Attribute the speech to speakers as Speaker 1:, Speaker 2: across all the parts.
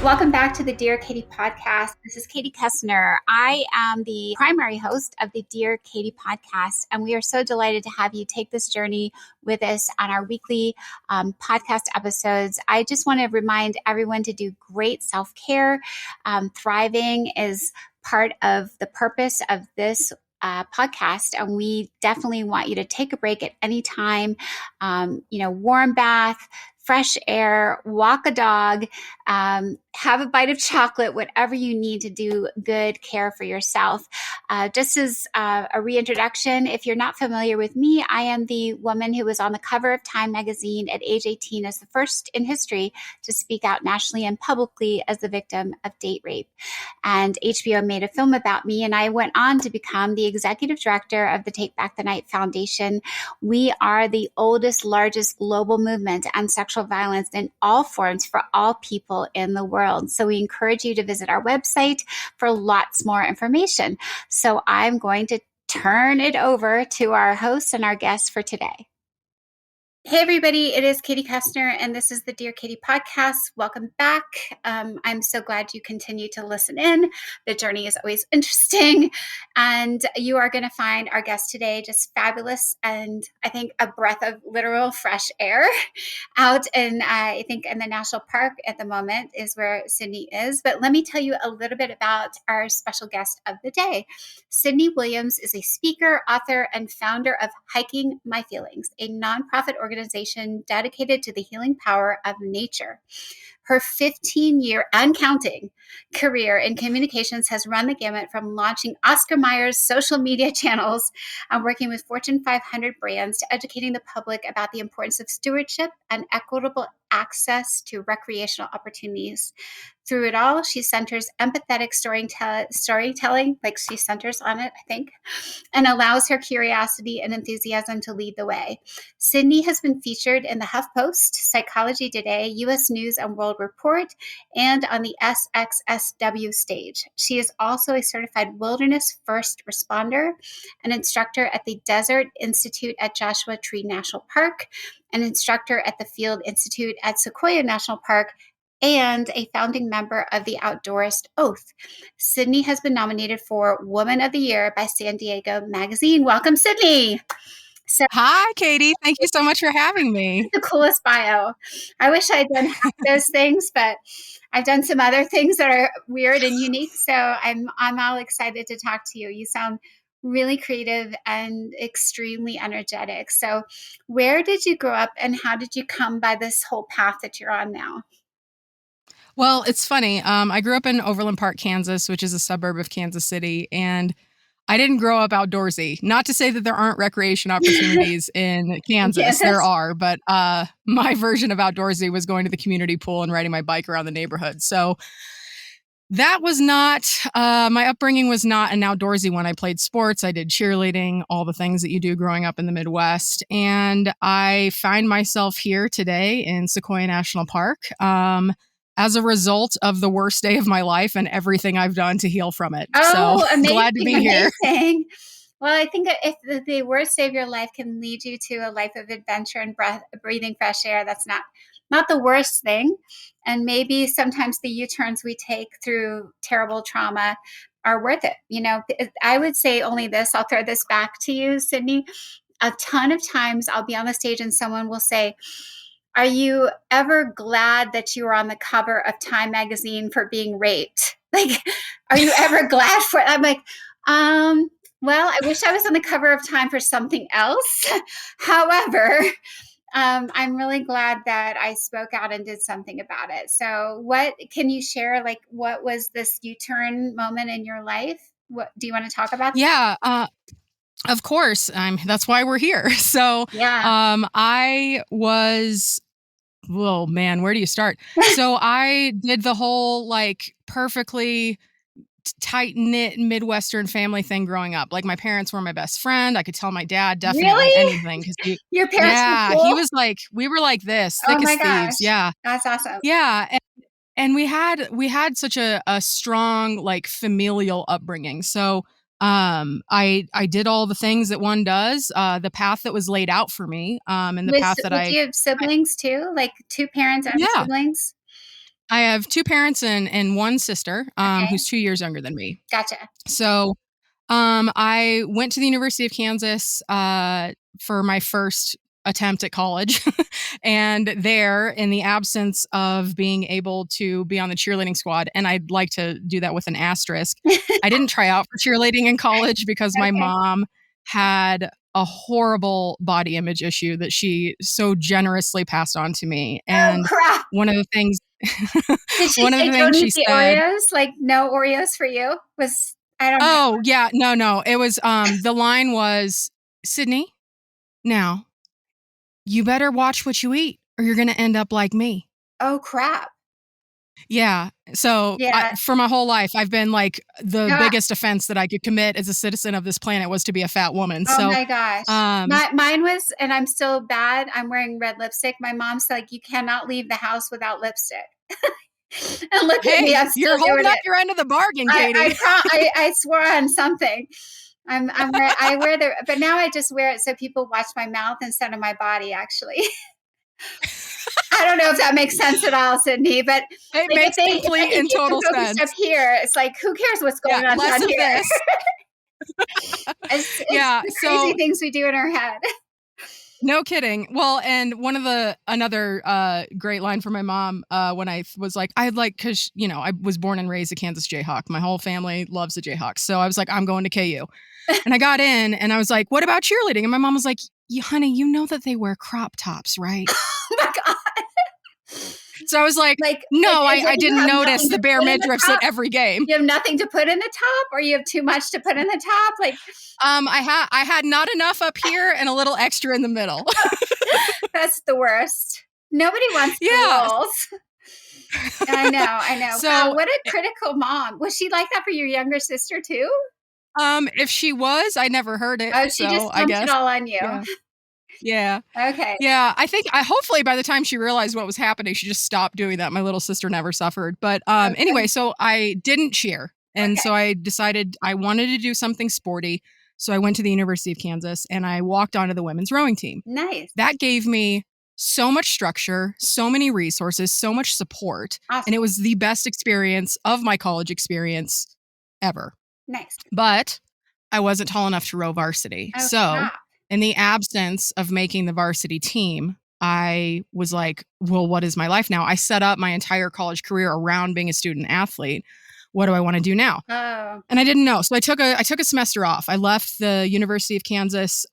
Speaker 1: Welcome back to the Dear Katie podcast. This is Katie Kessner. I am the primary host of the Dear Katie podcast, and we are so delighted to have you take this journey with us on our weekly podcast episodes. I just want to remind everyone to do great self-care. Thriving is part of the purpose of this podcast, and we definitely want you to take a break at any time. Warm bath, fresh air, walk a dog, have a bite of chocolate, whatever you need to do good care for yourself. Just as a reintroduction, if you're not familiar with me, I am the woman who was on the cover of Time magazine at age 18 as the first in history to speak out nationally and publicly as the victim of date rape. And HBO made a film about me, and I went on to become the executive director of the Take Back the Night Foundation. We are the oldest, largest global movement on sexual violence in all forms for all people in the world. So we encourage you to visit our website for lots more information. So I'm going to turn it over to our host and our guest for today. Hey, everybody, it is Katie Kessner, and this is the Dear Katie podcast. Welcome back. I'm so glad you continue to listen in. The journey is always interesting, and you are going to find our guest today just fabulous, and I think a breath of literal fresh air out in, I think, in the national park at the moment is where Sydney is. But let me tell you a little bit about our special guest of the day. Sydney Williams is a speaker, author, and founder of Hiking My Feelings, a nonprofit organization dedicated to the healing power of nature. Her 15-year and counting career in communications has run the gamut from launching Oscar Mayer's social media channels and working with Fortune 500 brands to educating the public about the importance of stewardship and equitable access to recreational opportunities. Through it all, she centers empathetic storytelling, like she centers on it, I think, and allows her curiosity and enthusiasm to lead the way. Sydney has been featured in the HuffPost, Psychology Today, U.S. News and World Report, and on the SXSW stage. She is also a certified wilderness first responder, an instructor at the Desert Institute at Joshua Tree National Park, an instructor at the Field Institute at Sequoia National Park, and a founding member of the Outdoorist Oath. Sydney has been nominated for Woman of the Year by San Diego Magazine. Welcome, Sydney.
Speaker 2: Hi, Katie. Thank you so much for having me.
Speaker 1: The coolest bio. I wish I'd done half those things, but I've done some other things that are weird and unique. So I'm all excited to talk to you. You sound really creative and extremely energetic. So where did you grow up and how did you come by this whole path that you're on now?
Speaker 2: Well, it's funny. I grew up in Overland Park, Kansas, which is a suburb of Kansas City, and I didn't grow up outdoorsy. Not to say that there aren't recreation opportunities in Kansas. Yes. There are, but my version of outdoorsy was going to the community pool and riding my bike around the neighborhood. So that was not, my upbringing was not an outdoorsy one. I played sports, I did cheerleading, all the things that you do growing up in the Midwest. And I find myself here today in Sequoia National Park as a result of the worst day of my life and everything I've done to heal from it.
Speaker 1: Oh,
Speaker 2: so
Speaker 1: amazing,
Speaker 2: glad to be here.
Speaker 1: Well, I think if the worst day of your life can lead you to a life of adventure and breathing fresh air, that's not the worst thing. And maybe sometimes the U-turns we take through terrible trauma are worth it. You know, I would say only this. I'll throw this back to you, Sydney. A ton of times I'll be on the stage and someone will say, "Are you ever glad that you were on the cover of Time magazine for being raped? Like, are you ever glad for it?" I'm like, well, I wish I was on the cover of Time for something else. However, I'm really glad that I spoke out and did something about it. So what can you share? Like, what was this U-turn moment in your life? What do you want to talk about?
Speaker 2: Yeah, of course. That's why we're here. So
Speaker 1: yeah.
Speaker 2: I was, whoa, man, where do you start? So I did the whole like perfectly tight-knit Midwestern family thing growing up. Like my parents were my best friend. I could tell my dad definitely anything.
Speaker 1: Your parents were cool?
Speaker 2: He was like, we were like this, thick as thieves. Yeah.
Speaker 1: That's awesome.
Speaker 2: Yeah. And we had such a strong like familial upbringing. So I did all the things that one does, the path that was laid out for me, and the path that
Speaker 1: do you have siblings too? Like two parents and siblings?
Speaker 2: I have two parents and one sister,
Speaker 1: Okay.
Speaker 2: who's 2 years younger than me.
Speaker 1: Gotcha.
Speaker 2: So, I went to the University of Kansas for my first attempt at college. And there, in the absence of being able to be on the cheerleading squad, and I'd like to do that with an asterisk, I didn't try out for cheerleading in college because my
Speaker 1: Okay.
Speaker 2: mom had a horrible body image issue that she so generously passed on to me.
Speaker 1: Oh,
Speaker 2: And
Speaker 1: crap.
Speaker 2: one of the things
Speaker 1: Did she
Speaker 2: one of
Speaker 1: say
Speaker 2: the
Speaker 1: don't
Speaker 2: things she
Speaker 1: eat the
Speaker 2: said,
Speaker 1: Oreos? Like, no Oreos for you? I don't know.
Speaker 2: oh, yeah, no. It was the line was, "Sydney, now you better watch what you eat or you're going to end up like me."
Speaker 1: Oh, crap.
Speaker 2: Yeah. So
Speaker 1: Yeah.
Speaker 2: for my whole life, I've been like the
Speaker 1: Ah,
Speaker 2: biggest offense that I could commit as a citizen of this planet was to be a fat woman.
Speaker 1: oh
Speaker 2: So,
Speaker 1: my gosh.
Speaker 2: um,
Speaker 1: Mine was, and I'm still bad. I'm wearing red lipstick. My mom's like, you cannot leave the house without lipstick. And look at me,
Speaker 2: hey,
Speaker 1: I'm
Speaker 2: you're
Speaker 1: still
Speaker 2: holding
Speaker 1: doing
Speaker 2: up
Speaker 1: it.
Speaker 2: your end of the bargain, Katie.
Speaker 1: I swore on something. I wear but now I just wear it so people watch my mouth instead of my body, actually. I don't know if that makes sense at all, Sydney, but
Speaker 2: It
Speaker 1: like
Speaker 2: makes
Speaker 1: if I
Speaker 2: complete
Speaker 1: can
Speaker 2: and
Speaker 1: keep them
Speaker 2: total
Speaker 1: focused up
Speaker 2: sense.
Speaker 1: here, it's like, who cares what's
Speaker 2: Yeah.
Speaker 1: going on
Speaker 2: Less
Speaker 1: down
Speaker 2: of
Speaker 1: here?
Speaker 2: this.
Speaker 1: It's
Speaker 2: Yeah.
Speaker 1: the crazy
Speaker 2: So
Speaker 1: things we do in our head.
Speaker 2: no kidding. Well, and another great line from my mom when I was like, I'd like, because, I was born and raised a Kansas Jayhawk. My whole family loves the Jayhawks. So I was like, I'm going to KU. And I got in and I was like, what about cheerleading? And my mom was like, honey, you know that they wear crop tops, right?
Speaker 1: Oh my God.
Speaker 2: So I was like,
Speaker 1: Like,
Speaker 2: no,
Speaker 1: as
Speaker 2: I
Speaker 1: if you
Speaker 2: didn't
Speaker 1: have
Speaker 2: notice
Speaker 1: nothing
Speaker 2: the
Speaker 1: to
Speaker 2: bare
Speaker 1: put in the
Speaker 2: midriffs at
Speaker 1: top.
Speaker 2: every game.
Speaker 1: You have nothing to put in the top, or you have too much to put in the top? Like,
Speaker 2: I had not enough up here and a little extra in the middle.
Speaker 1: that's the worst. Nobody wants the
Speaker 2: Yeah.
Speaker 1: walls. I know. Wow,
Speaker 2: So
Speaker 1: what a critical mom. Was she like that for your younger sister too?
Speaker 2: if she was, I never heard it.
Speaker 1: Oh, she
Speaker 2: So
Speaker 1: just
Speaker 2: I
Speaker 1: dumped it
Speaker 2: guess.
Speaker 1: all on you.
Speaker 2: Yeah. Yeah.
Speaker 1: Okay.
Speaker 2: Yeah, I hopefully by the time she realized what was happening, she just stopped doing that. My little sister never suffered. But
Speaker 1: Okay.
Speaker 2: anyway, so I didn't cheer. And
Speaker 1: Okay.
Speaker 2: so I decided I wanted to do something sporty. So I went to the University of Kansas and I walked onto the women's rowing team.
Speaker 1: Nice.
Speaker 2: That gave me so much structure, so many resources, so much support, and
Speaker 1: Awesome.
Speaker 2: it was the best experience of my college experience ever.
Speaker 1: Nice.
Speaker 2: But I wasn't tall enough to row varsity.
Speaker 1: Oh,
Speaker 2: So,
Speaker 1: crap.
Speaker 2: in the absence of making the varsity team, I was like, well, what is my life now? I set up my entire college career around being a student athlete. What do I want to do now?
Speaker 1: Oh,
Speaker 2: And I didn't know. So I took a semester off. I left the University of Kansas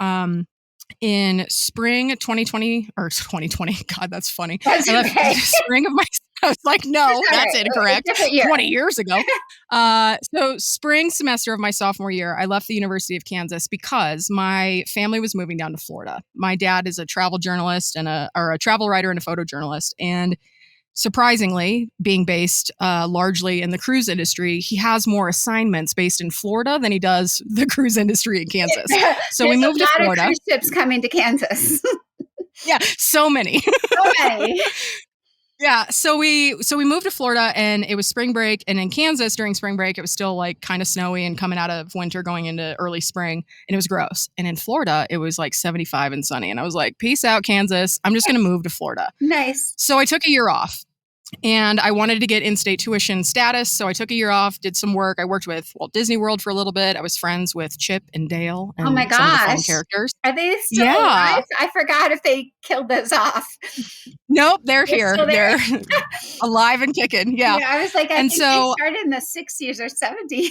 Speaker 2: in spring 2020 or 2020. God, that's funny.
Speaker 1: that's
Speaker 2: I left
Speaker 1: okay.
Speaker 2: spring of my I was like, no,
Speaker 1: It's
Speaker 2: that's
Speaker 1: okay. A
Speaker 2: incorrect.
Speaker 1: different year.
Speaker 2: 20 years ago. So spring semester of my sophomore year, I left the University of Kansas because my family was moving down to Florida. My dad is a travel journalist and a travel writer and a photojournalist. And surprisingly, being based largely in the cruise industry, he has more assignments based in Florida than he does the cruise industry in Kansas. So we
Speaker 1: There's
Speaker 2: moved
Speaker 1: a
Speaker 2: to
Speaker 1: lot of
Speaker 2: Florida.
Speaker 1: cruise ships coming to Kansas.
Speaker 2: Yeah, so many.
Speaker 1: So many.
Speaker 2: Yeah, so we moved to Florida and it was spring break, and in Kansas during spring break it was still like kind of snowy and coming out of winter going into early spring, and it was gross. And in Florida it was like 75 and sunny, and I was like, peace out Kansas, I'm just going to move to Florida.
Speaker 1: Nice.
Speaker 2: So I took a year off. And I wanted to get in-state tuition status, so I took a year off, did some work. I worked with Walt Disney World for a little bit. I was friends with Chip and Dale
Speaker 1: Oh my
Speaker 2: and some of the fun
Speaker 1: gosh.
Speaker 2: characters.
Speaker 1: Are they still
Speaker 2: Yeah.
Speaker 1: alive? I forgot if they killed those off.
Speaker 2: Nope, they're
Speaker 1: They're
Speaker 2: here.
Speaker 1: still there?
Speaker 2: They're alive and kicking. Yeah.
Speaker 1: Yeah, I was like, I
Speaker 2: And
Speaker 1: think they
Speaker 2: so,
Speaker 1: started in the 60s or 70s.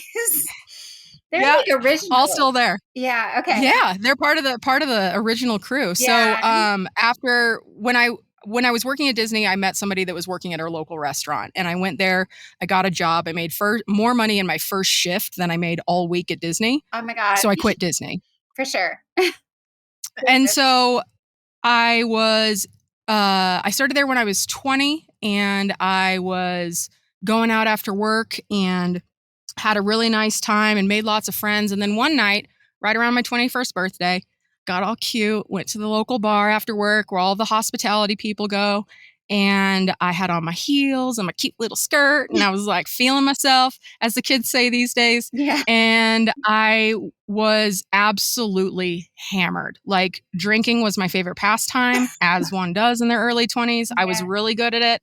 Speaker 1: They're
Speaker 2: yeah,
Speaker 1: like
Speaker 2: all
Speaker 1: original.
Speaker 2: still there.
Speaker 1: Yeah, okay.
Speaker 2: Yeah, they're part of the original crew. So,
Speaker 1: Yeah.
Speaker 2: after when I was working at Disney, I met somebody that was working at our local restaurant, and I went there. I got a job. I made more money in my first shift than I made all week at Disney.
Speaker 1: Oh my God.
Speaker 2: So I quit Disney.
Speaker 1: For sure.
Speaker 2: And so I started there when I was 20, and I was going out after work and had a really nice time and made lots of friends. And then one night, right around my 21st birthday, got all cute, went to the local bar after work where all the hospitality people go. And I had on my heels and my cute little skirt, and I was like feeling myself, as the kids say these days.
Speaker 1: Yeah.
Speaker 2: And I was absolutely hammered. Like, drinking was my favorite pastime, as one does in their early 20s. I was
Speaker 1: Yeah.
Speaker 2: really good at it.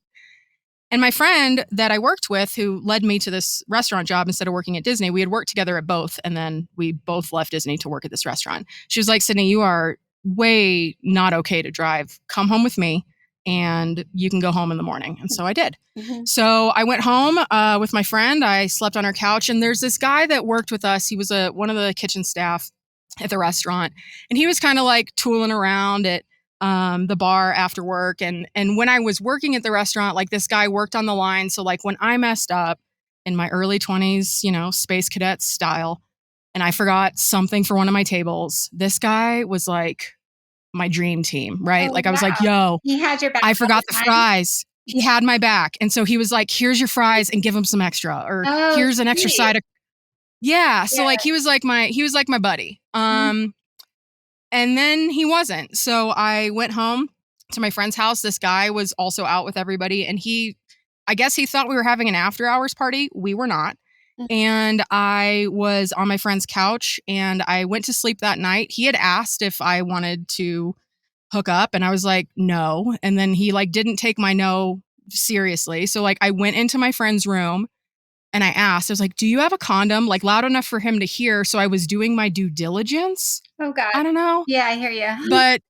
Speaker 2: And my friend that I worked with, who led me to this restaurant job instead of working at Disney, we had worked together at both. And then we both left Disney to work at this restaurant. She was like, Sydney, you are way not okay to drive. Come home with me and you can go home in the morning. And so I did.
Speaker 1: Mm-hmm.
Speaker 2: So I went home with my friend. I slept on her couch. And there's this guy that worked with us. He was one of the kitchen staff at the restaurant. And he was kind of like tooling around at the bar after work. And when I was working at the restaurant, like this guy worked on the line. So like when I messed up in my early 20s, you know, space cadet style, and I forgot something for one of my tables, this guy was like my dream team, right?
Speaker 1: Oh,
Speaker 2: Like I was like,
Speaker 1: wow.
Speaker 2: yo,
Speaker 1: He had your back
Speaker 2: I
Speaker 1: all
Speaker 2: forgot
Speaker 1: the
Speaker 2: the
Speaker 1: time?
Speaker 2: fries. He had my back. And so he was like, here's your fries and give him some extra, or
Speaker 1: Oh,
Speaker 2: here's an extra
Speaker 1: sweet.
Speaker 2: side of, yeah. So
Speaker 1: Yeah.
Speaker 2: like he was like my buddy.
Speaker 1: Mhm.
Speaker 2: And then he wasn't. So I went home to my friend's house. This guy was also out with everybody. And I guess he thought we were having an after hours party. We were not.
Speaker 1: Mhm.
Speaker 2: And I was on my friend's couch and I went to sleep that night. He had asked if I wanted to hook up and I was like, no. And then he like didn't take my no seriously. So like I went into my friend's room and I asked, I was like, do you have a condom? Like loud enough for him to hear. So I was doing my due diligence.
Speaker 1: Oh, God.
Speaker 2: I don't know.
Speaker 1: Yeah, I hear you.
Speaker 2: But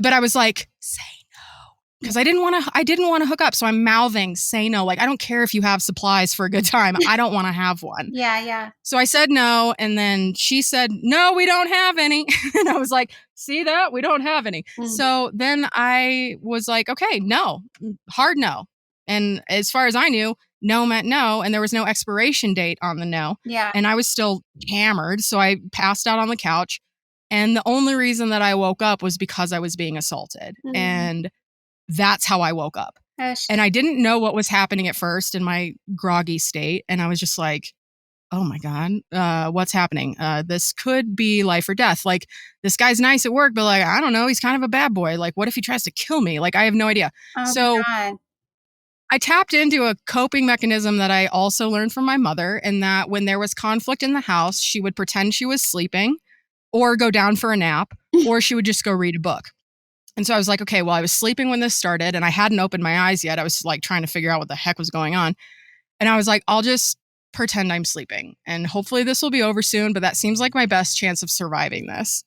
Speaker 2: I was like, say no. Because I didn't want to hook up. So I'm mouthing, say no. Like, I don't care if you have supplies for a good time. I don't want to have one.
Speaker 1: Yeah, yeah.
Speaker 2: So I said no. And then she said, no, we don't have any. And I was like, see that? We don't have any.
Speaker 1: Mm.
Speaker 2: So then I was like, okay, no, hard no. And as far as I knew, no meant no. And there was no expiration date on the no.
Speaker 1: Yeah.
Speaker 2: And I was still hammered. So I passed out on the couch. And the only reason that I woke up was because I was being assaulted.
Speaker 1: Mm.
Speaker 2: And that's how I woke up.
Speaker 1: Oh,
Speaker 2: And I didn't know what was happening at first in my groggy state. And I was just like, oh my God, what's happening? This could be life or death. Like, this guy's nice at work, but like, I don't know, he's kind of a bad boy. Like, what if he tries to kill me? Like, I have no idea.
Speaker 1: oh
Speaker 2: So
Speaker 1: my God.
Speaker 2: I tapped into a coping mechanism that I also learned from my mother, in that when there was conflict in the house, she would pretend she was sleeping or go down for a nap, or she would just go read a book. And so I was like, okay, well, I was sleeping when this started and I hadn't opened my eyes yet. I was like trying to figure out what the heck was going on. And I was like, I'll just pretend I'm sleeping and hopefully this will be over soon, but that seems like my best chance of surviving this.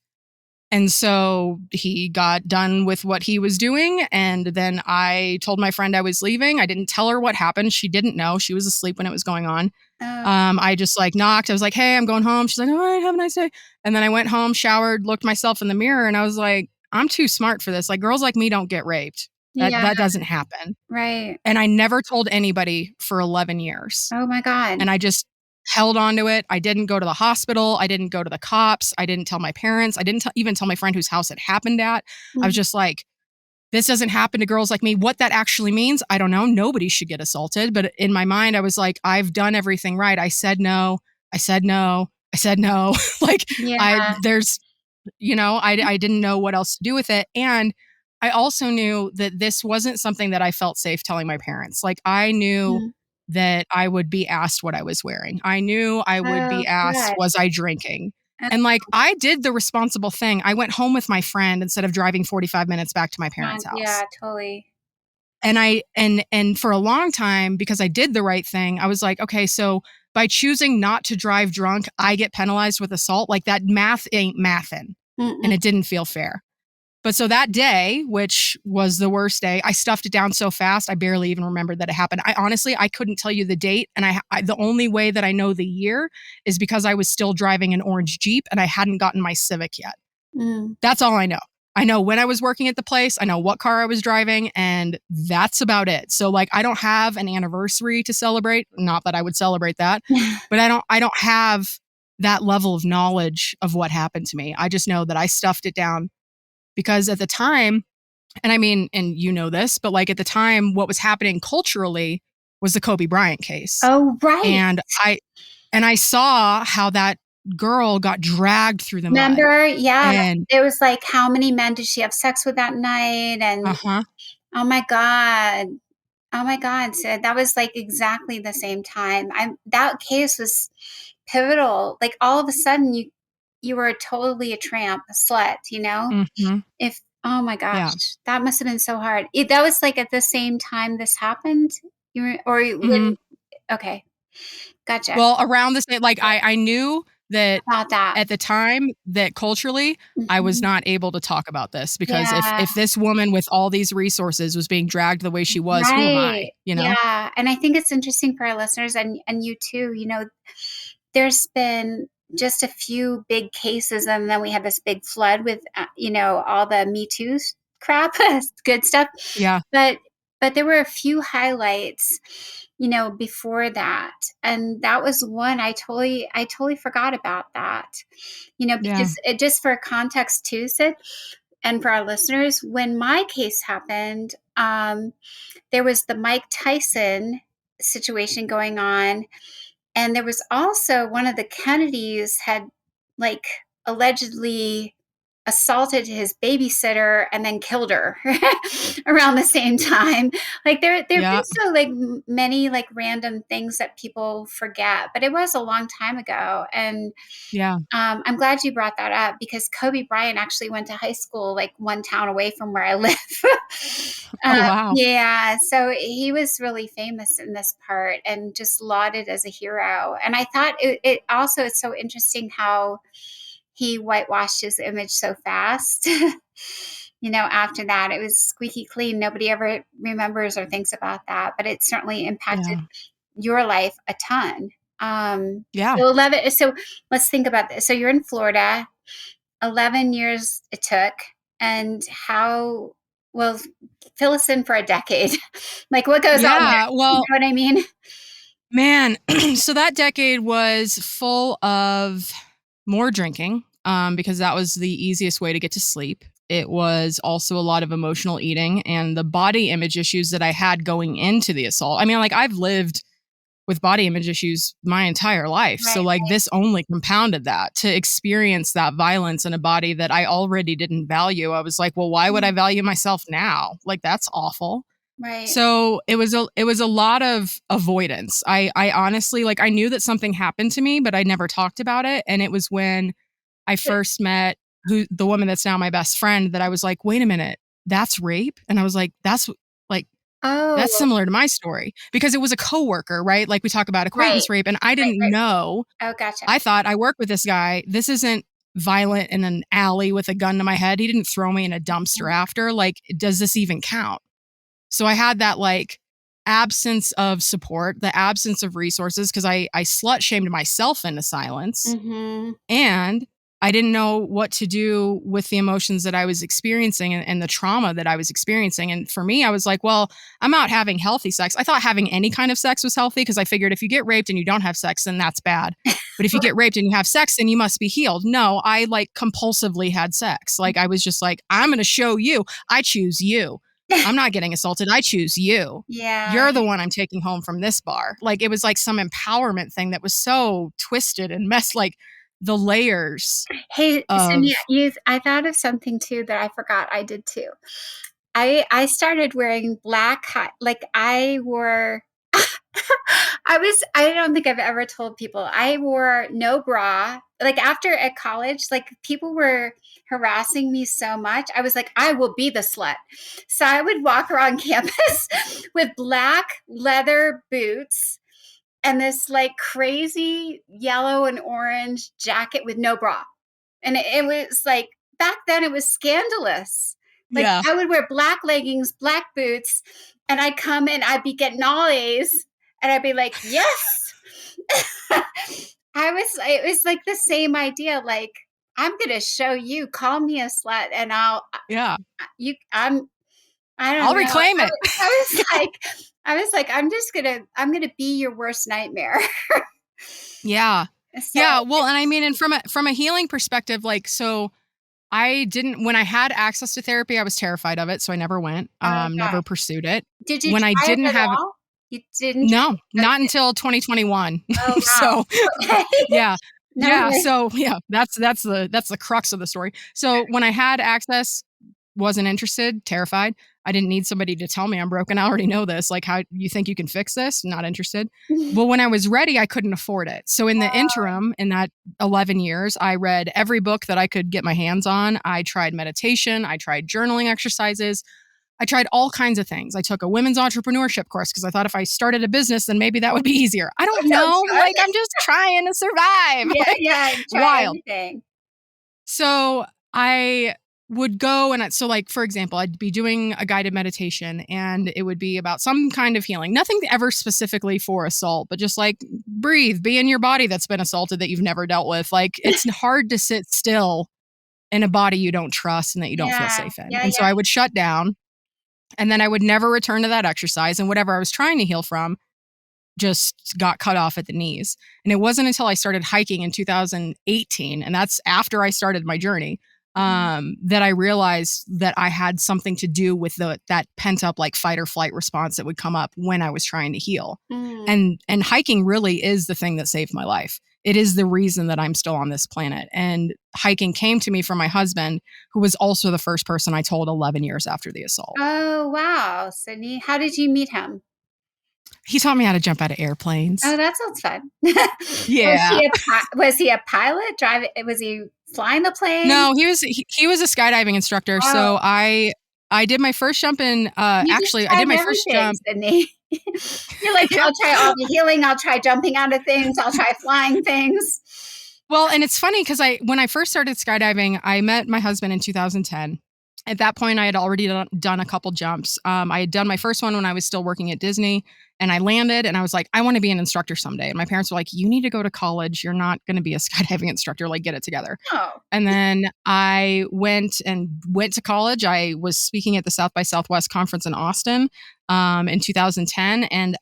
Speaker 2: And so he got done with what he was doing. And then I told my friend I was leaving. I didn't tell her what happened. She didn't know. She was asleep when it was going on.
Speaker 1: Oh,
Speaker 2: I just like knocked. I was like, hey, I'm going home. She's like, all right, have a nice day. And then I went home, showered, looked myself in the mirror, and I was like, I'm too smart for this. Like, girls like me don't get raped.
Speaker 1: yeah,
Speaker 2: That doesn't happen.
Speaker 1: right.
Speaker 2: And I never told anybody for 11 years.
Speaker 1: Oh my God.
Speaker 2: And I just held on to it. I didn't go to the hospital. I didn't go to the cops. I didn't tell my parents. I didn't even tell my friend whose house it happened at. I was just like, this doesn't happen to girls like me. What that actually means, I don't know. Nobody should get assaulted. But in my mind, I was like, I've done everything right. I said no. I said no. I said no. Like,
Speaker 1: Yeah.
Speaker 2: I didn't know what else to do with it. And I also knew that this wasn't something that I felt safe telling my parents. Like, I knew
Speaker 1: Mm.
Speaker 2: that I would be asked what I was wearing. I knew I would
Speaker 1: Oh
Speaker 2: be asked,
Speaker 1: God.
Speaker 2: was I drinking?
Speaker 1: Oh,
Speaker 2: And like, I did the responsible thing. I went home with my friend instead of driving 45 minutes back to my parents' house.
Speaker 1: yeah, totally.
Speaker 2: And and for a long time, because I did the right thing, I was like, okay, so by choosing not to drive drunk, I get penalized with assault. Like, that math ain't mathin'.
Speaker 1: Mm-mm.
Speaker 2: And it didn't feel fair. But so that day, which was the worst day, I stuffed it down so fast, I barely even remembered that it happened. I couldn't tell you the date. And the only way that I know the year is because I was still driving an orange Jeep and I hadn't gotten my Civic yet.
Speaker 1: Mm.
Speaker 2: That's all I know. I know when I was working at the place, I know what car I was driving, and that's about it. So like, I don't have an anniversary to celebrate. Not that I would celebrate that, but I don't have that level of knowledge of what happened to me. I just know that I stuffed it down. Because at the time, and I mean, and you know this, but like at the time, what was happening culturally was the Kobe Bryant case.
Speaker 1: Oh, right.
Speaker 2: And I saw how that girl got dragged through the mud.
Speaker 1: Remember? Yeah.
Speaker 2: And
Speaker 1: It was like, how many men did she have sex with that night? And oh my God. Oh my God. So that was like exactly the same time. That case was pivotal. Like, all of a sudden you were totally a tramp, a slut, you know? Oh my gosh,
Speaker 2: Yeah.
Speaker 1: that must have been so hard. That was like at the same time this happened?
Speaker 2: Mhm.
Speaker 1: when, okay, gotcha.
Speaker 2: Well, around the same, like I knew that
Speaker 1: About that.
Speaker 2: at the time that culturally I was
Speaker 1: Mhm.
Speaker 2: not able to talk about this because
Speaker 1: Yeah.
Speaker 2: if this woman with all these resources was being dragged the way she was, who am I?
Speaker 1: Right.
Speaker 2: You know?
Speaker 1: Yeah, and I think it's interesting for our listeners and you too, there's been just a few big cases, and then we had this big flood with, all the Me Too crap, good stuff.
Speaker 2: Yeah.
Speaker 1: But there were a few highlights, before that, and that was one I totally forgot about that.
Speaker 2: Yeah.
Speaker 1: Because just for context too, Sid, and for our listeners, when my case happened, there was the Mike Tyson situation going on, and there was also one of the Kennedys had, like, allegedly assaulted his babysitter and then killed her around the same time. Like, there've
Speaker 2: Yeah.
Speaker 1: been so, like, many, like, random things that people forget, but it was a long time ago, and
Speaker 2: Yeah.
Speaker 1: I'm glad you brought that up because Kobe Bryant actually went to high school like one town away from where I live.
Speaker 2: Oh, wow.
Speaker 1: Yeah, so he was really famous in this part and just lauded as a hero. And I thought it also it's so interesting how he whitewashed his image so fast. After that, it was squeaky clean. Nobody ever remembers or thinks about that, but it certainly impacted
Speaker 2: Yeah.
Speaker 1: your life a ton.
Speaker 2: Yeah.
Speaker 1: So 11, so let's think about this. So you're in Florida, 11 years it took, and well, fill us in for a decade. Like what goes on there?
Speaker 2: Yeah.
Speaker 1: You
Speaker 2: Well,
Speaker 1: know what I mean?
Speaker 2: man, so that decade was full of more drinking, because that was the easiest way to get to sleep. It was also a lot of emotional eating and the body image issues that I had going into the assault. I mean, like I've lived with body image issues my entire life. So
Speaker 1: Right.
Speaker 2: like this only compounded that to experience that violence in a body that I already didn't value. I was like, well, why would I
Speaker 1: Mm,
Speaker 2: value myself now? Like that's awful.
Speaker 1: right.
Speaker 2: So it was a lot of avoidance. I honestly, like I knew that something happened to me, but I never talked about it. And it was when I
Speaker 1: But-
Speaker 2: first met the woman that's now my best friend that I was like, wait a minute, that's rape? And I was like that's
Speaker 1: Oh,
Speaker 2: similar to my story because it was a coworker, right? Like we talk about
Speaker 1: right,
Speaker 2: acquaintance rape, and I
Speaker 1: right,
Speaker 2: didn't
Speaker 1: right.
Speaker 2: know.
Speaker 1: Oh, gotcha.
Speaker 2: I thought I work with this guy. This isn't violent in an alley with a gun to my head. He didn't throw me in a dumpster after. Like, does this even count? So I had that like absence of support, the absence of resources because I slut shamed myself into silence
Speaker 1: Mm-hmm.
Speaker 2: and I didn't know what to do with the emotions that I was experiencing and the trauma that I was experiencing. And for me, I was like, well, I'm out having healthy sex. I thought having any kind of sex was healthy because I figured if you get raped and you don't have sex, then that's bad. But if you get raped and you have sex, then you must be healed. No, I like compulsively had sex. Like I was just like, I'm going to show you. I choose you. I'm not getting assaulted. I choose you.
Speaker 1: Yeah.
Speaker 2: You're the one I'm taking home from this bar. Like it was like some empowerment thing that was so twisted and messed. Like the layers
Speaker 1: Hey, Cindy,
Speaker 2: of
Speaker 1: I thought of something too that I forgot I did too. I started wearing black like I wore I don't think I've ever told people. I wore no bra. Like after at college, like people were harassing me so much. I was like, I will be the slut. So I would walk around campus with black leather boots and this like crazy yellow and orange jacket with no bra. And it was like back then it was scandalous. Like
Speaker 2: yeah,
Speaker 1: I would wear black leggings, black boots, and I'd come and I'd be getting all A's, and I'd be like, yes. It was like the same idea. Like I'm gonna show you, call me a slut, and
Speaker 2: yeah.
Speaker 1: I don't
Speaker 2: I'll
Speaker 1: know.
Speaker 2: reclaim it.
Speaker 1: I was like, I'm gonna be your worst nightmare.
Speaker 2: Yeah.
Speaker 1: So
Speaker 2: Yeah, well, and I mean, and from a healing perspective, like, so I didn't when I had access to therapy, I was terrified of it, so I never went,
Speaker 1: oh
Speaker 2: never
Speaker 1: gosh.
Speaker 2: pursued it.
Speaker 1: Did you
Speaker 2: When I
Speaker 1: try it
Speaker 2: didn't
Speaker 1: at
Speaker 2: have
Speaker 1: all? You didn't
Speaker 2: no,
Speaker 1: try.
Speaker 2: not until 2021.
Speaker 1: Oh, wow.
Speaker 2: So,
Speaker 1: Okay.
Speaker 2: yeah.
Speaker 1: No
Speaker 2: Yeah,
Speaker 1: way.
Speaker 2: so, yeah, that's the crux of the story. So, when I had access, wasn't interested, terrified. I didn't need somebody to tell me I'm broken. I already know this. Like, how you think you can fix this? Not interested. Well, when I was ready, I couldn't afford it. So, in the interim, in that 11 years, I read every book that I could get my hands on. I tried meditation, I tried journaling exercises. I tried all kinds of things. I took a women's entrepreneurship course because I thought if I started a business, then maybe that would be easier. I don't know. Like, I'm just trying to survive.
Speaker 1: Yeah,
Speaker 2: like,
Speaker 1: yeah. Try
Speaker 2: wild.
Speaker 1: everything.
Speaker 2: So I would go and so like, for example, I'd be doing a guided meditation and it would be about some kind of healing, nothing ever specifically for assault, but just like breathe, be in your body that's been assaulted that you've never dealt with. Like it's hard to sit still in a body you don't trust and that you don't feel safe in. And so I would shut down and then I would never return to that exercise. And whatever I was trying to heal from just got cut off at the knees. And it wasn't until I started hiking in 2018, and that's after I started my journey, that I realized that I had something to do with that pent up like fight or flight response that would come up when I was trying to heal. And hiking really is the thing that saved my life. It is the reason that I'm still on this planet. And hiking came to me from my husband, who was also the first person I told 11 years after the assault.
Speaker 1: Oh, wow. Sydney, how did you meet him?
Speaker 2: He taught me how to jump out of airplanes.
Speaker 1: Oh, that sounds fun.
Speaker 2: Yeah.
Speaker 1: Was he a pilot? Was he flying the plane?
Speaker 2: No, he was a skydiving instructor. Oh. So I did my first jump in, actually, I did my first jump.
Speaker 1: Sydney. You're like, I'll try all the healing. I'll try jumping out of things. I'll try flying things.
Speaker 2: Well, and it's funny because when I first started skydiving, I met my husband in 2010. At that point, I had already done a couple jumps. I had done my first one when I was still working at Disney, and I landed, and I was like, I want to be an instructor someday. And my parents were like, you need to go to college. You're not going to be a skydiving instructor. Like, get it together.
Speaker 1: Oh.
Speaker 2: And then I went to college. I was speaking at the South by Southwest conference in Austin in 2010, and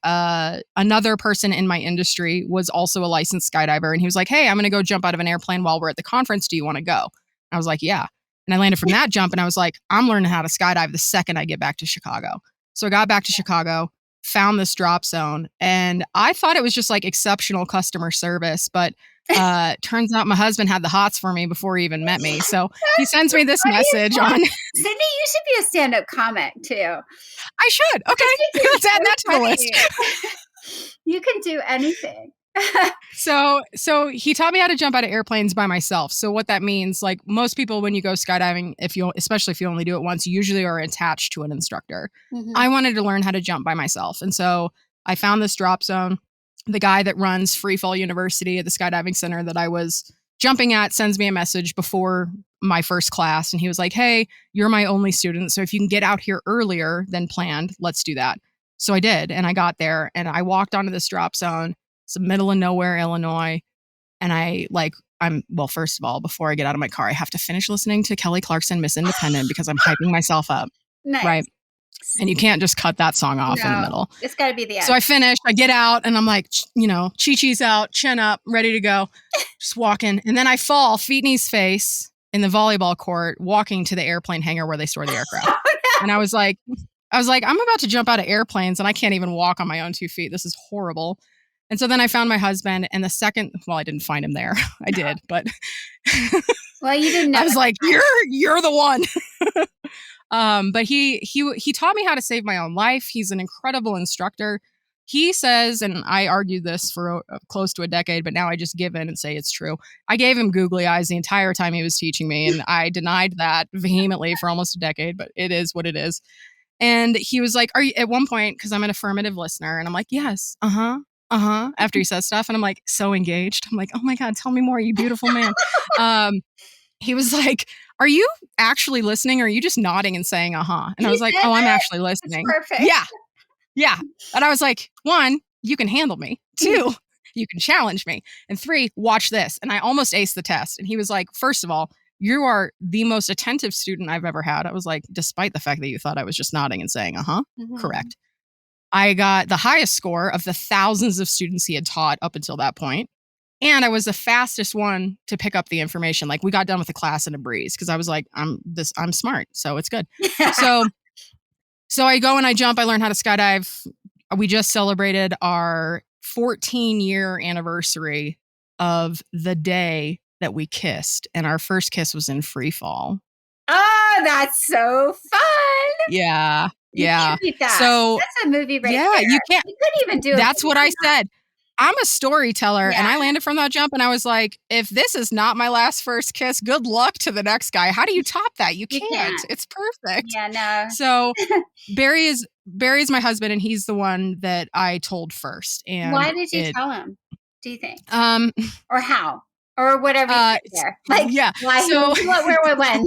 Speaker 2: another person in my industry was also a licensed skydiver, and he was like, hey, I'm going to go jump out of an airplane while we're at the conference. Do you want to go? I was like, yeah. And I landed from that jump and I was like, I'm learning how to skydive the second I get back to Chicago. So I got back to Chicago, found this drop zone, and I thought it was just like exceptional customer service. But turns out my husband had the hots for me before he even met me. So he sends me this message on.
Speaker 1: Sydney, you should be a stand-up comic too.
Speaker 2: I should. Okay. Let's add that to the list.
Speaker 1: You can do anything.
Speaker 2: So he taught me how to jump out of airplanes by myself. So what that means, like most people, when you go skydiving, especially if you only do it once, you usually are attached to an instructor. Mm-hmm. I wanted to learn how to jump by myself. And so I found this drop zone. The guy that runs Free Fall University at the skydiving center that I was jumping at sends me a message before my first class. And he was like, hey, you're my only student. So if you can get out here earlier than planned, let's do that. So I did. And I got there and I walked onto this drop zone. It's the middle of nowhere, Illinois. And first of all, before I get out of my car, I have to finish listening to Kelly Clarkson, Miss Independent, because I'm hyping myself up.
Speaker 1: Nice.
Speaker 2: Right. And you can't just cut that song off in the middle.
Speaker 1: It's got to be the end.
Speaker 2: So I finish, I get out, and I'm like, chi-chi's out, chin up, ready to go. Just walking. And then I fall, feet, knees, face, in the volleyball court, walking to the airplane hangar where they store the aircraft. Oh, no. And I was like, I'm about to jump out of airplanes, and I can't even walk on my own 2 feet. This is horrible. And so then I found my husband, and I didn't find him there. I did, but
Speaker 1: well, you didn't know.
Speaker 2: I was like, you're the one. But he taught me how to save my own life. He's an incredible instructor. He says, and I argued this for close to a decade, but now I just give in and say it's true. I gave him googly eyes the entire time he was teaching me, and I denied that vehemently for almost a decade, but it is what it is. And he was like, are you, at one point, because I'm an affirmative listener, and I'm like, yes, after he says stuff, and I'm like so engaged. I'm like, oh my God, tell me more, you beautiful man. He was like, are you actually listening, or are you just nodding and saying and I was like, oh, I'm actually listening.
Speaker 1: That's perfect.
Speaker 2: Yeah. And I was like, 1, you can handle me. 2, you can challenge me, and 3, watch this. And I almost aced the test. And he was like, first of all, you are the most attentive student I've ever had. I was like, despite the fact that you thought I was just nodding and saying correct. I got the highest score of the thousands of students he had taught up until that point. And I was the fastest one to pick up the information. Like, we got done with the class in a breeze because I was like, I'm smart, so it's good. So I go and I jump. I learn how to skydive. We just celebrated our 14-year anniversary of the day that we kissed, and our first kiss was in free fall.
Speaker 1: Oh, that's so fun!
Speaker 2: Yeah.
Speaker 1: You can't beat that.
Speaker 2: So
Speaker 1: that's a movie right there.
Speaker 2: Yeah, you can't.
Speaker 1: You couldn't even do it.
Speaker 2: That's what I said. I'm a storyteller, and
Speaker 1: Yeah.
Speaker 2: I landed from that jump, and I was like, if this is not my last first kiss, good luck to the next guy. How do you top that? You
Speaker 1: You
Speaker 2: can't.
Speaker 1: can't.
Speaker 2: It's perfect.
Speaker 1: Yeah, no.
Speaker 2: So Barry is my husband, and he's the one that I told first. And
Speaker 1: Why did you tell him, do you think?
Speaker 2: um
Speaker 1: Or how? Or whatever you did there. Like,
Speaker 2: yeah.
Speaker 1: why, who,
Speaker 2: So
Speaker 1: what, where, when?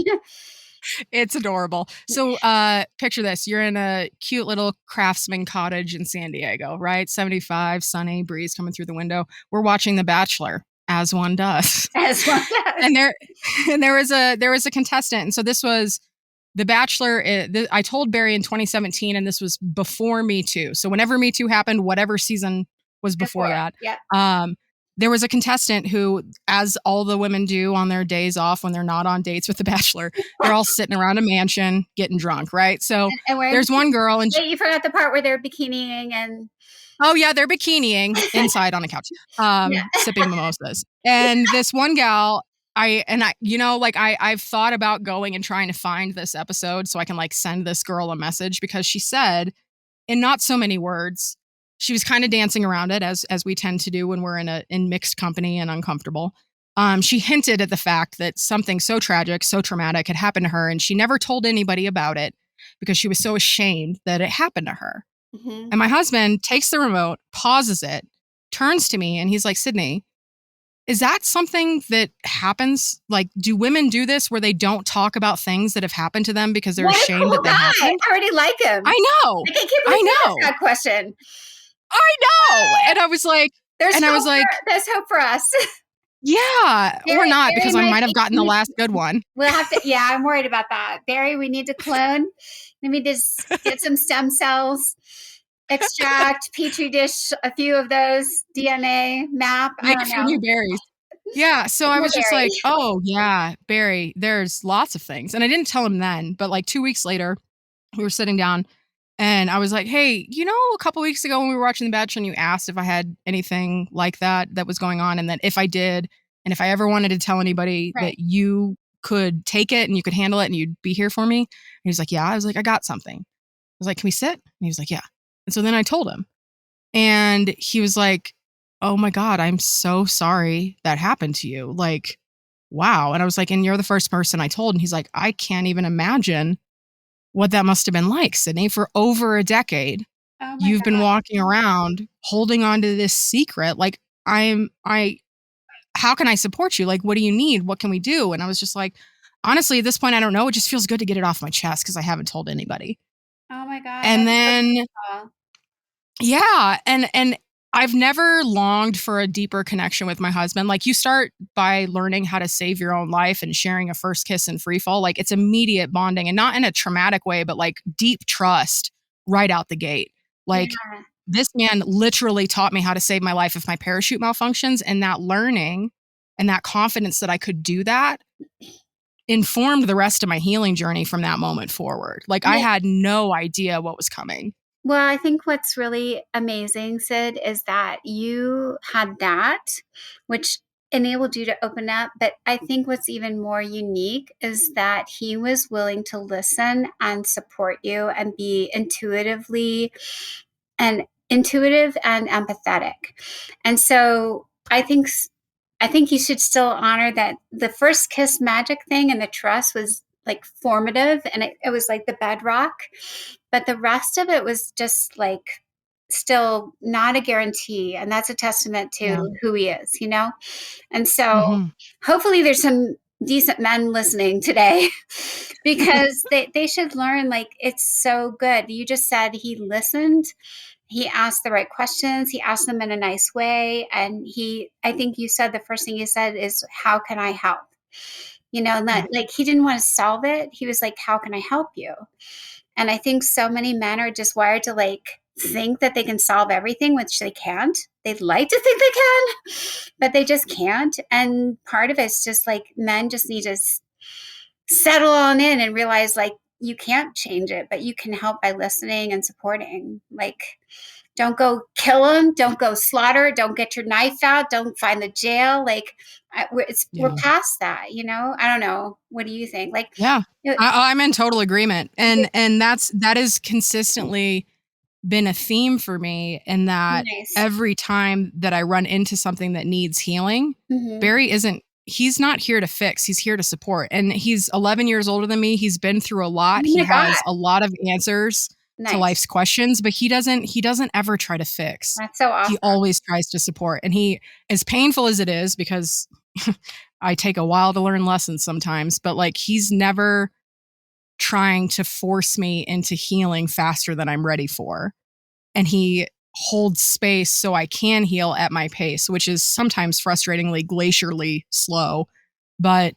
Speaker 2: it's adorable. So picture this. You're in a cute little craftsman cottage in San Diego, right? 75, sunny, breeze coming through the window. We're watching The Bachelor, as one does.
Speaker 1: As well as.
Speaker 2: And there was a contestant. And so this was The Bachelor. I told Barry in 2017, and this was before Me Too. So whenever Me Too happened, whatever season was before that,
Speaker 1: Yep.
Speaker 2: there was a contestant who, as all the women do on their days off when they're not on dates with The Bachelor, they're all sitting around a mansion getting drunk, right? So
Speaker 1: And
Speaker 2: there's one girl, and
Speaker 1: wait, you forgot the part where they're bikiniing and.
Speaker 2: oh yeah, they're bikiniing inside on a couch,
Speaker 1: Yeah.
Speaker 2: sipping mimosas. And this one gal, I've thought about going and trying to find this episode so I can like send this girl a message, because she said, in not so many words, she was kind of dancing around it, as we tend to do when we're in mixed company and uncomfortable. She hinted at the fact that something so tragic, so traumatic had happened to her, and she never told anybody about it because she was so ashamed that it happened to her.
Speaker 1: Mm-hmm.
Speaker 2: And my husband takes the remote, pauses it, turns to me, and he's like, Sydney, is that something that happens? Like, do women do this where they don't talk about things that have happened to them because they're ashamed that they happened?
Speaker 1: I already like him.
Speaker 2: I know.
Speaker 1: I can't believe you asked that question.
Speaker 2: I know. And I was like,
Speaker 1: there's hope for us.
Speaker 2: Yeah, or not, because I might have gotten the last good one.
Speaker 1: We'll have to. Yeah, I'm worried about that. Barry, we need to clone. Let me just get some stem cells, extract, petri dish, a few of those, DNA map.
Speaker 2: Make a few new berries. Yeah, so I was just like, oh yeah, Barry, there's lots of things. And I didn't tell him then, but like 2 weeks later, we were sitting down, and I was like, hey, a couple weeks ago when we were watching The Bachelor, and you asked if I had anything like that was going on, and that if I did, and if I ever wanted to tell anybody, that you could take it and you could handle it and you'd be here for me. And he was like, yeah. I was like, I got something. I was like, can we sit? And he was like, yeah. And so then I told him, and he was like, oh my God, I'm so sorry that happened to you. Like, wow. And I was like, and you're the first person I told. And he's like, I can't even imagine what that must have been like, Sydney. For over a decade, you've been walking around holding on to this secret. Like, how can I support you? Like, what do you need? What can we do? And I was just like, honestly, at this point, I don't know. It just feels good to get it off my chest because I haven't told anybody.
Speaker 1: Oh my God.
Speaker 2: And then, yeah. And I've never longed for a deeper connection with my husband. Like, you start by learning how to save your own life and sharing a first kiss in free fall. Like, it's immediate bonding, and not in a traumatic way, but like deep trust right out the gate. Like, this man literally taught me how to save my life if my parachute malfunctions, and that learning and that confidence that I could do that informed the rest of my healing journey from that moment forward. Like, I had no idea what was coming.
Speaker 1: Well, I think what's really amazing, Sid, is that you had that, which enabled you to open up. But I think what's even more unique is that he was willing to listen and support you and be intuitive and empathetic. And so I think you should still honor that the first kiss magic thing and the trust was like formative, and it was like the bedrock, but the rest of it was just like still not a guarantee. And that's a testament to who he is, And so hopefully there's some decent men listening today because they should learn, like, it's so good. You just said he listened. He asked the right questions. He asked them in a nice way. And I think you said the first thing you said is, how can I help? Like, he didn't want to solve it. He was like, how can I help you? And I think so many men are just wired to like think that they can solve everything, which they can't. They'd like to think they can, but they just can't. And part of it's just like men just need to settle on in and realize, like, you can't change it, but you can help by listening and supporting. Like, don't go kill him. Don't go slaughter. Don't get your knife out. Don't find the jail. Like, we're past that, I don't know. What do you think? Like,
Speaker 2: yeah, I'm in total agreement. And that is consistently been a theme for me in that
Speaker 1: Nice.
Speaker 2: every time that I run into something that needs healing,
Speaker 1: Mm-hmm.
Speaker 2: Barry he's not here to fix, he's here to support. And he's 11 years older than me. He's been through a lot.
Speaker 1: Oh
Speaker 2: He
Speaker 1: my God.
Speaker 2: has a lot of answers to
Speaker 1: Nice.
Speaker 2: life's questions, but he doesn't ever try to fix.
Speaker 1: That's so
Speaker 2: He
Speaker 1: awesome.
Speaker 2: always tries to support. And as painful as it is, because I take a while to learn lessons sometimes, but like he's never trying to force me into healing faster than I'm ready for. And he holds space so I can heal at my pace, which is sometimes frustratingly glacially slow. But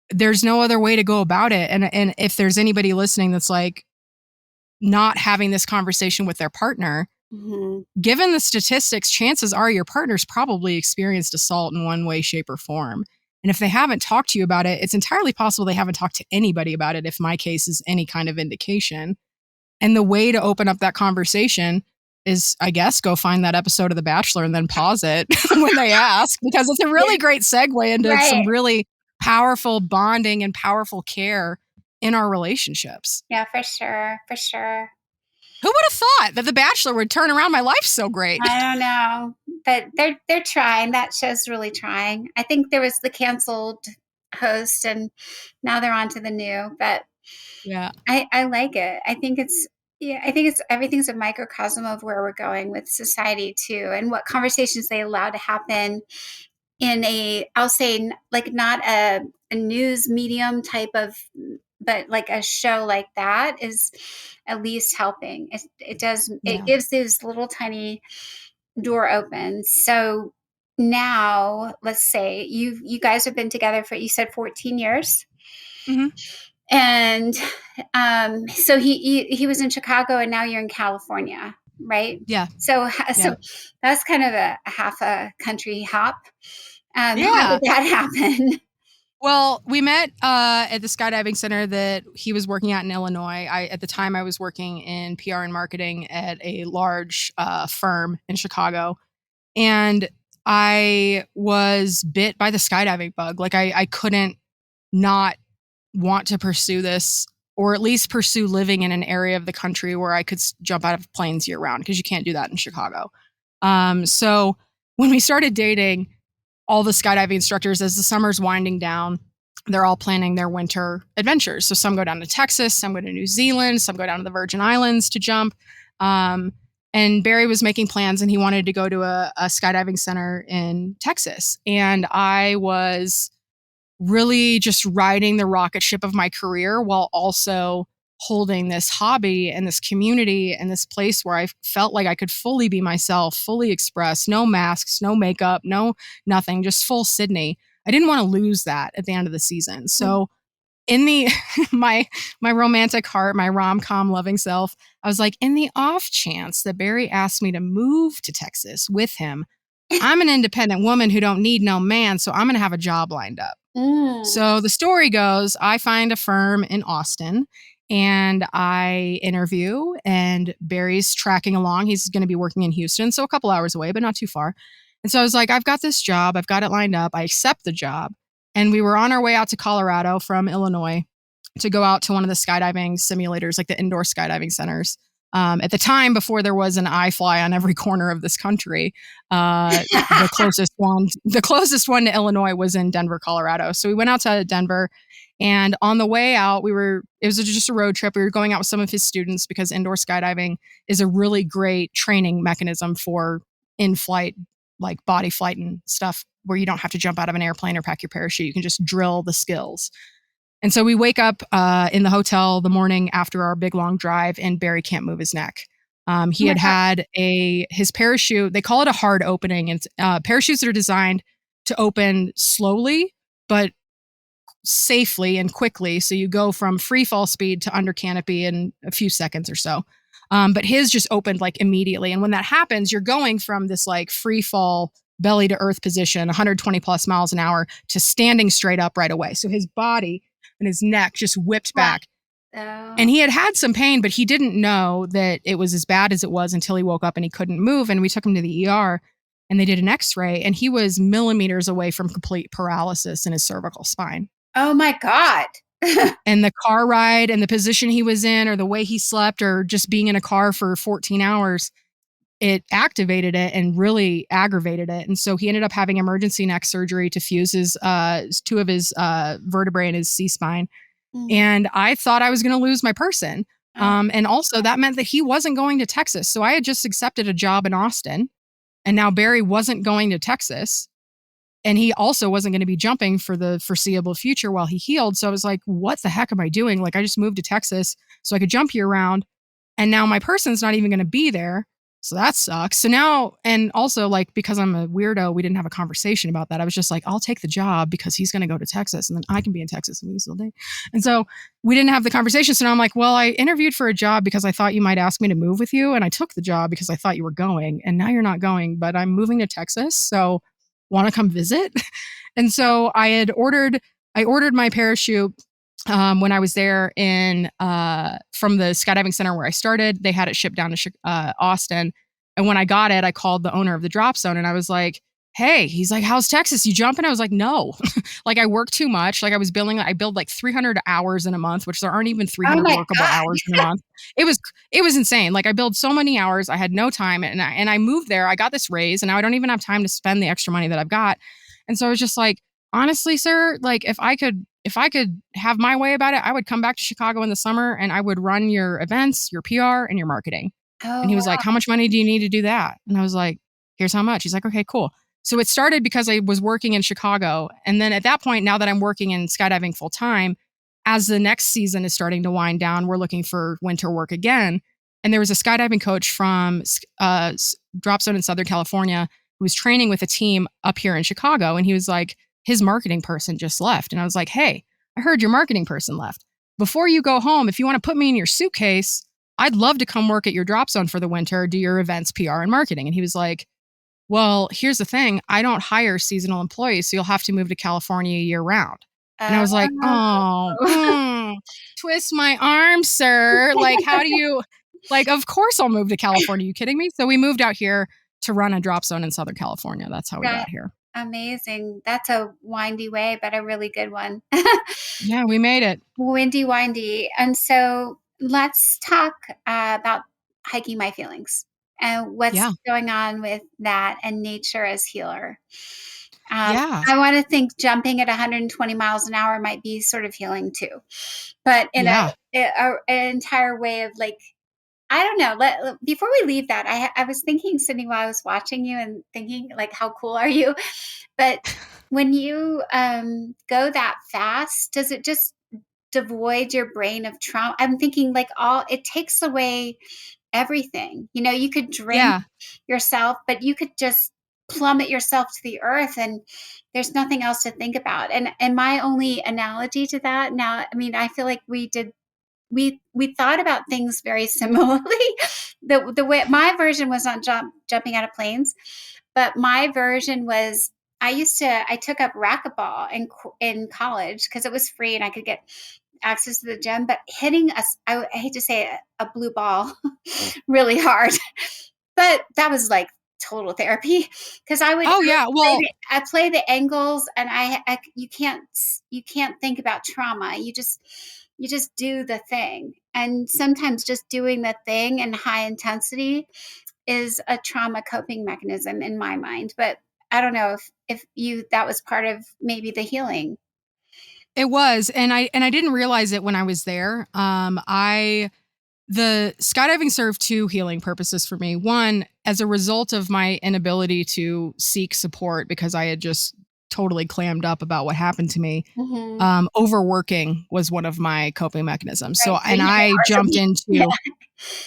Speaker 2: there's no other way to go about it. And if there's anybody listening that's like not having this conversation with their partner,
Speaker 1: Mm-hmm.
Speaker 2: given the statistics, chances are your partner's probably experienced assault in one way, shape, or form. And if they haven't talked to you about it, it's entirely possible they haven't talked to anybody about it, if my case is any kind of indication. And the way to open up that conversation is, I guess, go find that episode of The Bachelor and then pause it when they ask, because it's a really great segue into
Speaker 1: Right.
Speaker 2: some really powerful bonding and powerful care in our relationships.
Speaker 1: Yeah, for sure. For sure.
Speaker 2: Who would have thought that The Bachelor would turn around my life so great?
Speaker 1: I don't know, but they're trying. That show's really trying. I think there was the canceled host, and now they're on to the new. But
Speaker 2: Yeah.
Speaker 1: I like it. I think it's yeah. I think it's everything's a microcosm of where we're going with society too, and what conversations they allow to happen in I'll say like not a news medium type of, but like a show like that is at least helping. It
Speaker 2: Yeah.
Speaker 1: gives these little tiny door opens. So now let's say you guys have been together for, you said 14 years.
Speaker 2: Hmm.
Speaker 1: And so he was in Chicago and now you're in California, right?
Speaker 2: Yeah.
Speaker 1: So
Speaker 2: Yeah.
Speaker 1: so that's kind of a half a country hop. How
Speaker 2: Yeah.
Speaker 1: did that happen?
Speaker 2: Well, we met at the skydiving center that he was working at in Illinois. At the time, I was working in PR and marketing at a large firm in Chicago, and I was bit by the skydiving bug. Like I couldn't not want to pursue this, or at least pursue living in an area of the country where I could jump out of planes year round, because you can't do that in Chicago. So when we started dating, all the skydiving instructors, as the summer's winding down, they're all planning their winter adventures. So some go down to Texas, some go to New Zealand, some go down to the Virgin Islands to jump. And Barry was making plans, and he wanted to go to a skydiving center in Texas. And I was really just riding the rocket ship of my career while also holding this hobby and this community and this place where I felt like I could fully be myself, fully express, no masks, no makeup, no nothing, just full Sydney. I didn't want to lose that at the end of the season. So in the my romantic heart, my rom-com loving self, I was like, in the off chance that Barry asked me to move to Texas with him, I'm an independent woman who don't need no man, so I'm going to have a job lined up.
Speaker 1: Mm.
Speaker 2: So the story goes, I find a firm in Austin and I interview, and Barry's tracking along. He's going to be working in Houston, so a couple hours away, but not too far. And so I was like, I've got this job. I've got it lined up. I accept the job. And we were on our way out to Colorado from Illinois to go out to one of the skydiving simulators, like the indoor skydiving centers. At the time, before there was an iFly on every corner of this country, the closest one to Illinois was in Denver, Colorado. So we went out to Denver, and on the way out, it was just a road trip. We were going out with some of his students because indoor skydiving is a really great training mechanism for in-flight, like body flight and stuff, where you don't have to jump out of an airplane or pack your parachute. You can just drill the skills. And so we wake up in the hotel the morning after our big long drive, and Barry can't move his neck. He
Speaker 1: Oh my
Speaker 2: had his parachute. They call it a hard opening. It's parachutes that are designed to open slowly, but safely and quickly. So you go from free fall speed to under canopy in a few seconds or so. But his just opened like immediately. And when that happens, you're going from this like free fall belly to earth position, 120 plus miles an hour, to standing straight up right away. So his body and his neck just whipped back.
Speaker 1: God.
Speaker 2: And he had some pain, but he didn't know that it was as bad as it was until he woke up and he couldn't move. And we took him to the ER, and they did an x-ray, and he was millimeters away from complete paralysis in his cervical spine.
Speaker 1: Oh my God.
Speaker 2: And the car ride and the position he was in, or the way he slept, or just being in a car for 14 hours, it activated it and really aggravated it. And so he ended up having emergency neck surgery to fuse his two of his vertebrae in his C-spine.
Speaker 1: Mm.
Speaker 2: And I thought I was going to lose my person.
Speaker 1: Oh,
Speaker 2: And also that meant that he wasn't going to Texas. So I had just accepted a job in Austin, and now Barry wasn't going to Texas. And he also wasn't going to be jumping for the foreseeable future while he healed. So I was like, what the heck am I doing? Like, I just moved to Texas so I could jump year round. And now my person's not even going to be there. So that sucks. So now, and also, like, because I'm a weirdo, we didn't have a conversation about that. I was just like, I'll take the job because he's going to go to Texas, and then I can be in Texas and we can still date. And so we didn't have the conversation. So now I'm like, well, I interviewed for a job because I thought you might ask me to move with you. And I took the job because I thought you were going. And now you're not going, but I'm moving to Texas. So want to come visit? And so I ordered my parachute when I was there in from the skydiving center where I started. They had it shipped down to Austin. And when I got it, I called the owner of the drop zone and I was like, hey, he's like, how's Texas? You jumping? I was like, no. Like, I work too much. Like, I billed like 300 hours in a month, which there aren't even
Speaker 1: oh
Speaker 2: 300
Speaker 1: my
Speaker 2: workable
Speaker 1: God.
Speaker 2: hours in a month. It was insane. Like, I billed so many hours. I had no time. And I moved there. I got this raise and now I don't even have time to spend the extra money that I've got. And so I was just like, honestly, sir, like, if I could have my way about it, I would come back to Chicago in the summer and I would run your events, your PR, and your marketing. And
Speaker 1: Oh,
Speaker 2: he was like,
Speaker 1: wow.
Speaker 2: how much money do you need to do that? And I was like, here's how much. He's like, okay, cool. So it started because I was working in Chicago. And then at that point, now that I'm working in skydiving full time, as the next season is starting to wind down, we're looking for winter work again. And there was a skydiving coach from Drop Zone in Southern California who was training with a team up here in Chicago. And he was like, his marketing person just left. And I was like, hey, I heard your marketing person left. Before you go home, if you want to put me in your suitcase, I'd love to come work at your drop zone for the winter, do your events, PR, and marketing. And he was like, well, here's the thing. I don't hire seasonal employees, so you'll have to move to California year round. And I was like, oh, twist my arm, sir. Like, how do you, like, of course I'll move to California. You kidding me? So we moved out here to run a drop zone in Southern California. That's how we
Speaker 1: That
Speaker 2: got here.
Speaker 1: amazing. That's a windy way, but a really good one.
Speaker 2: Yeah, we made it.
Speaker 1: Windy, windy. And so let's talk about hiking my feelings and what's
Speaker 2: Yeah.
Speaker 1: going on with that and nature as healer.
Speaker 2: Yeah.
Speaker 1: I want to think jumping at 120 miles an hour might be sort of healing too, but in
Speaker 2: Yeah.
Speaker 1: an entire way of like, I don't know. Before we leave that, I was thinking, Sydney, while I was watching you and thinking, like, how cool are you? But when you go that fast, does it just devoid your brain of trauma? I'm thinking, like, it takes away everything. You know, you could drink
Speaker 2: Yeah.
Speaker 1: yourself, but you could just plummet yourself to the earth, and there's nothing else to think about. And my only analogy to that now, I mean, I feel like we thought about things very similarly. The way my version was not jumping out of planes, but my version was I took up racquetball in college because it was free and I could get access to the gym. But hitting I hate to say it, a blue ball really hard, but that was like total therapy because
Speaker 2: Oh, yeah. Well,
Speaker 1: I play the angles and you can't think about trauma. You just do the thing. And sometimes just doing the thing in high intensity is a trauma coping mechanism in my mind. But I don't know if you that was part of maybe the healing.
Speaker 2: it was. And I didn't realize it when I was there. The skydiving served two healing purposes for me. One, as a result of my inability to seek support because I had just totally clammed up about what happened to me.
Speaker 1: Mm-hmm.
Speaker 2: Overworking was one of my coping mechanisms. So,
Speaker 1: Right. So you had hours of yeah.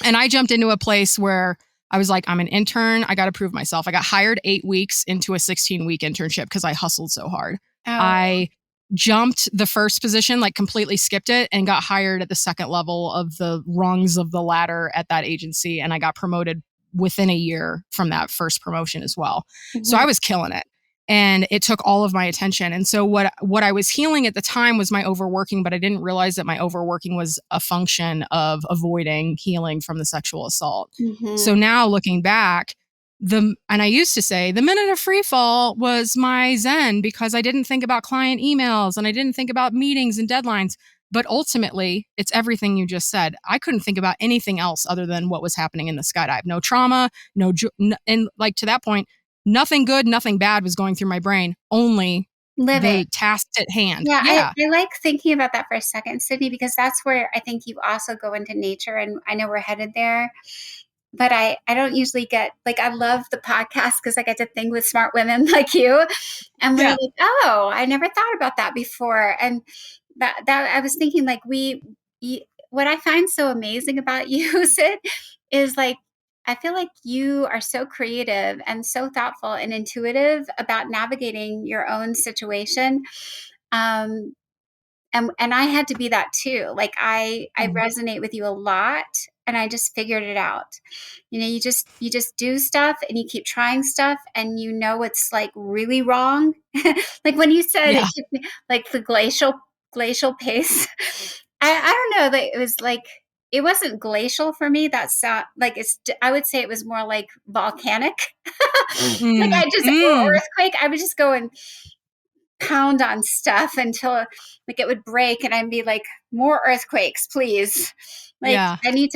Speaker 2: I jumped into a place where I was like, I'm an intern. I got to prove myself. I got hired 8 weeks into a 16-week internship because I hustled so hard.
Speaker 1: Oh.
Speaker 2: I jumped the first position, like completely skipped it, and got hired at the second level of the rungs of the ladder at that agency. And I got promoted within a year from that first promotion as well. So
Speaker 1: Mm-hmm.
Speaker 2: I was killing it. And it took all of my attention. And so what I was healing at the time was my overworking, but I didn't realize that my overworking was a function of avoiding healing from the sexual assault.
Speaker 1: Mm-hmm.
Speaker 2: So now looking back, and I used to say the minute of free fall was my zen because I didn't think about client emails and I didn't think about meetings and deadlines. But ultimately, it's everything you just said. I couldn't think about anything else other than what was happening in the skydive. No trauma, and like to that point, nothing good, nothing bad was going through my brain. Only
Speaker 1: Living.
Speaker 2: the tasks at hand.
Speaker 1: Yeah,
Speaker 2: Yeah.
Speaker 1: I like thinking about that for a second, Sydney, because that's where I think you also go into nature, and I know we're headed there. But I don't usually get like I love the podcast because I get to think with smart women like you, and we're
Speaker 2: Yeah.
Speaker 1: like, oh, I never thought about that before, and that I was thinking like what I find so amazing about you, Sid, is like I feel like you are so creative and so thoughtful and intuitive about navigating your own situation. Um, and I had to be that too. Like I
Speaker 2: Mhm.
Speaker 1: resonate with you a lot, and I just figured it out. You just do stuff and you keep trying stuff, and you know it's like really wrong. Like when you said it
Speaker 2: Yeah.
Speaker 1: took me like the glacial pace. I don't know that it was like it wasn't glacial for me. That's like I would say it was more like volcanic. Like
Speaker 2: Mm.
Speaker 1: I just or
Speaker 2: Mm.
Speaker 1: earthquake. I was just going pound on stuff until like it would break, and I'd be like, more earthquakes, please. Like
Speaker 2: Yeah.
Speaker 1: I need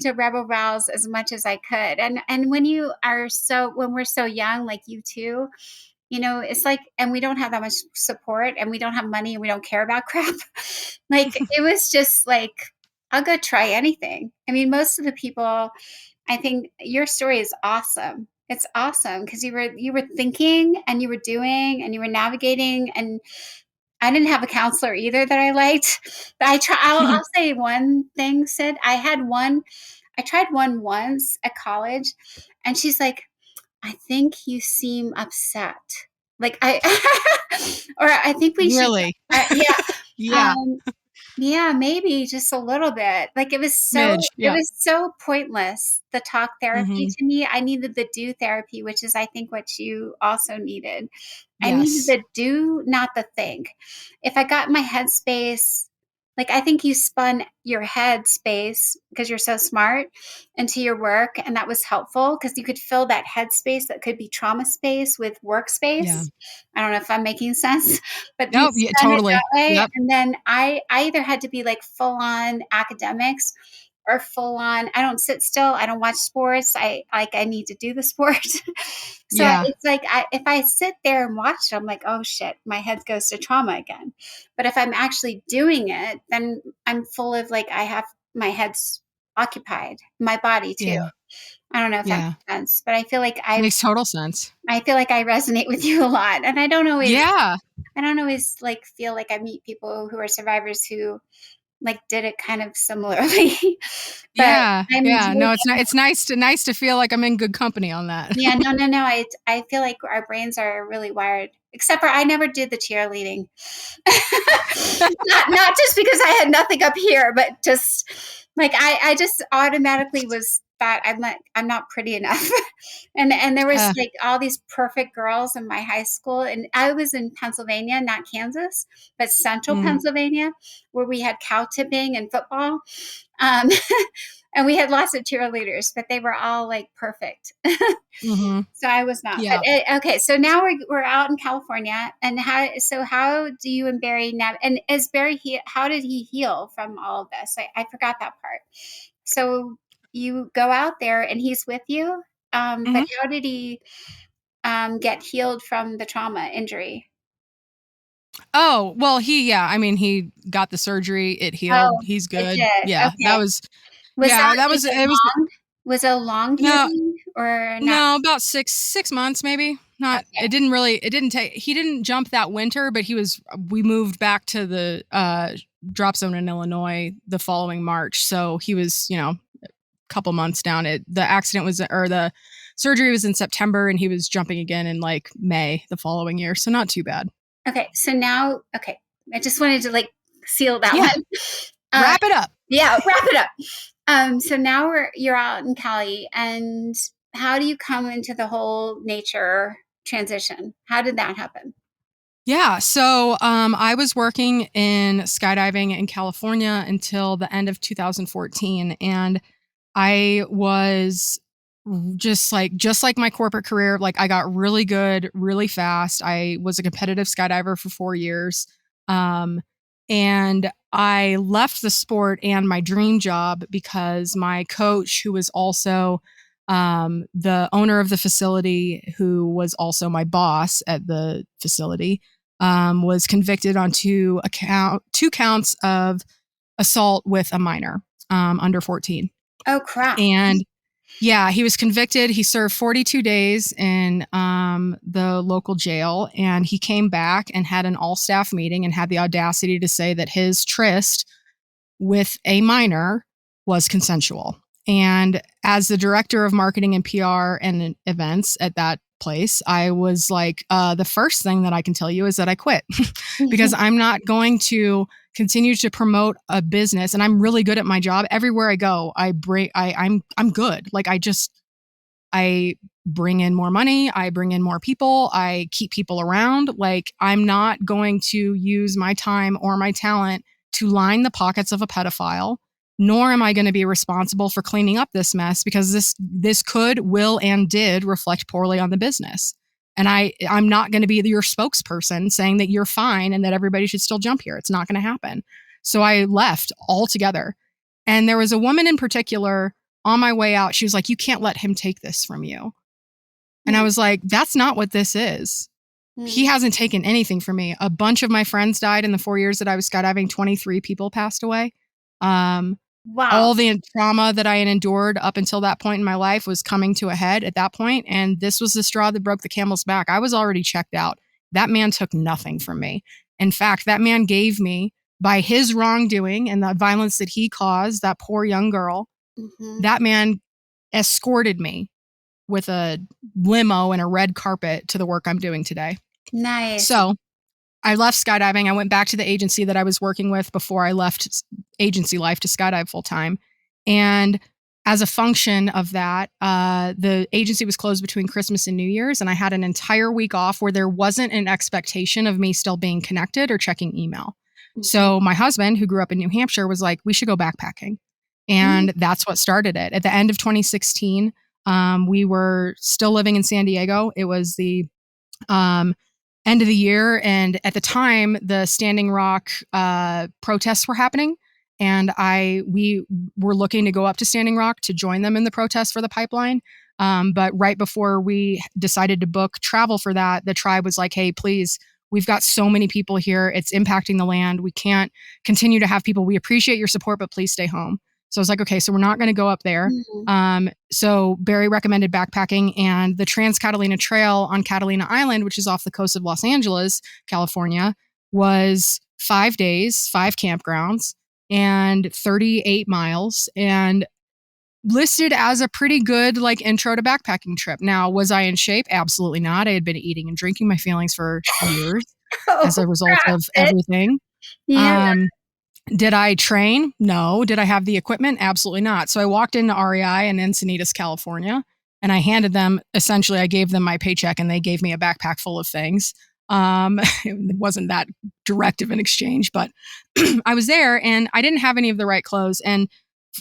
Speaker 1: to rebel rouse as much as I could. And when we're so young, like you too, it's like, and we don't have that much support, and we don't have money, and we don't care about crap. Like it was just like, I'll go try anything. I mean, most of the people, I think your story is awesome. It's awesome because you were thinking, and you were doing, and you were navigating, and I didn't have a counselor either that I liked. But I'll say one thing, Sid. I tried one once at college, and she's like, I think you seem upset. Like or I think we should,
Speaker 2: Really?
Speaker 1: yeah.
Speaker 2: Yeah.
Speaker 1: Um, yeah, maybe just a little bit. Like
Speaker 2: Midge.
Speaker 1: it
Speaker 2: Yeah.
Speaker 1: was so pointless, the talk therapy
Speaker 2: Hmm.
Speaker 1: to me. I needed the do therapy, which is I think what you also needed. I needed
Speaker 2: Yes.
Speaker 1: the do, not the think. If I got my headspace, like I think you spun your head space because you're so smart into your work, and that was helpful because you could fill that headspace that could be trauma space with
Speaker 2: Yeah.
Speaker 1: workspace. I don't know if I'm making sense, but you
Speaker 2: No, yeah,
Speaker 1: spun it
Speaker 2: totally.
Speaker 1: that way.
Speaker 2: Yep.
Speaker 1: And then I either had to be like full on academics or full on, I don't sit still, I don't watch sports, I need to do the sport. So
Speaker 2: Yeah.
Speaker 1: it's like if I sit there and watch it, I'm like, oh shit, my head goes to trauma again. But if I'm actually doing it, then I'm full of like, I have my head's occupied, my body too.
Speaker 2: Yeah.
Speaker 1: I don't know if that
Speaker 2: Yeah.
Speaker 1: makes sense, but
Speaker 2: Makes total sense.
Speaker 1: I feel like I resonate with you a lot. And
Speaker 2: Yeah.
Speaker 1: I don't always like feel like I meet people who are survivors who like did it kind of similarly. But
Speaker 2: Yeah.
Speaker 1: I'm
Speaker 2: Yeah. No,
Speaker 1: really,
Speaker 2: it's nice to feel like I'm in good company on that.
Speaker 1: yeah, no, no, no. I feel like our brains are really wired. Except for I never did the cheerleading. Not just because I had nothing up here, but just like I just automatically was thought I'm not pretty enough. And there was
Speaker 2: Uh,
Speaker 1: like all these perfect girls in my high school, and I was in Pennsylvania, not Kansas, but central
Speaker 2: mm,
Speaker 1: Pennsylvania, where we had cow tipping and football. Um, and we had lots of cheerleaders, but they were all like perfect.
Speaker 2: hmm.
Speaker 1: So I was not. But
Speaker 2: Yeah.
Speaker 1: okay, so now we're out in California, and how do you and Barry and is Barry how did he heal from all of this? I forgot that part. So you go out there and he's with you, but
Speaker 2: Hmm.
Speaker 1: how did he get healed from the trauma injury?
Speaker 2: Oh, well, yeah, I mean, he got the surgery, it healed,
Speaker 1: Oh,
Speaker 2: he's
Speaker 1: it
Speaker 2: good.
Speaker 1: did.
Speaker 2: Yeah,
Speaker 1: Okay. Was that like a
Speaker 2: it was,
Speaker 1: a long
Speaker 2: no,
Speaker 1: healing or not?
Speaker 2: no, about 6 months maybe. Not,
Speaker 1: Okay.
Speaker 2: it didn't take, he didn't jump that winter, but we moved back to the, drop zone in Illinois the following March. So he was, a couple months down. The accident was, or the surgery was in September, and he was jumping again in like May the following year. So not too bad.
Speaker 1: Okay. So now, okay. I just wanted to like seal that
Speaker 2: Yeah.
Speaker 1: one. Uh,
Speaker 2: Wrap it up.
Speaker 1: yeah, wrap it up. So now you're out in Cali, and how do you come into the whole nature transition? How did that happen?
Speaker 2: Yeah. So I was working in skydiving in California until the end of 2014. And I was just like my corporate career, like I got really good really fast. I was a competitive skydiver for 4 years. And I left the sport and my dream job because my coach, who was also the owner of the facility, who was also my boss at the facility, was convicted on two counts of assault with a minor under 14.
Speaker 1: Oh, crap.
Speaker 2: And yeah, he was convicted. He served 42 days in the local jail, and he came back and had an all staff meeting and had the audacity to say that his tryst with a minor was consensual. And as the director of marketing and PR and events at that place, I was like, the first thing that I can tell you is that I quit because I'm not going to continue to promote a business. And I'm really good at my job. Everywhere I go, I'm good. Like I bring in more money, I bring in more people, I keep people around. Like, I'm not going to use my time or my talent to line the pockets of a pedophile, nor am I going to be responsible for cleaning up this mess because this could, will, and did reflect poorly on the business. And I'm not going to be your spokesperson saying that you're fine and that everybody should still jump here. It's not going to happen. So I left altogether. And there was a woman in particular on my way out. She was like, "You can't let him take this from you." And I was like, that's not what this is. He hasn't taken anything from me. A bunch of my friends died in the 4 years that I was skydiving. 23 people passed away.
Speaker 1: Wow.
Speaker 2: All the trauma that I had endured up until that point in my life was coming to a head at that point. And this was the straw that broke the camel's back. I was already checked out. That man took nothing from me. In fact, that man gave me, by his wrongdoing and the violence that he caused, that poor young girl, that man escorted me with a limo and a red carpet to the work I'm doing today.
Speaker 1: Nice.
Speaker 2: So I left skydiving. I went back to the agency that I was working with before I left agency life to skydive full time. And as a function of that, the agency was closed between Christmas and New Year's. And I had an entire week off where there wasn't an expectation of me still being connected or checking email. So my husband, who grew up in New Hampshire, was like, "We should go backpacking." And that's what started it. At the end of 2016, we were still living in San Diego. It was the end of the year. And at the time, the Standing Rock protests were happening. And we were looking to go up to Standing Rock to join them in the protest for the pipeline. But right before we decided to book travel for that, the tribe was like, "Hey, please, we've got so many people here. It's impacting the land. We can't continue to have people. We appreciate your support, but please stay home." So I was like, okay, so we're not going to go up there. So Barry recommended backpacking, and the Catalina Trail on Catalina Island, which is off the coast of Los Angeles, California, was 5 days, 5 campgrounds, and 38 miles, and listed as a pretty good like intro to backpacking trip. Now, was I in shape? Absolutely not. I had been eating and drinking my feelings for years as a result of everything.
Speaker 1: Yeah.
Speaker 2: Did I train? No. Did I have the equipment? Absolutely not. So I walked into REI in Encinitas, California, and I handed them, essentially, I gave them my paycheck and they gave me a backpack full of things. It wasn't that direct of an exchange, but I was there and I didn't have any of the right clothes. And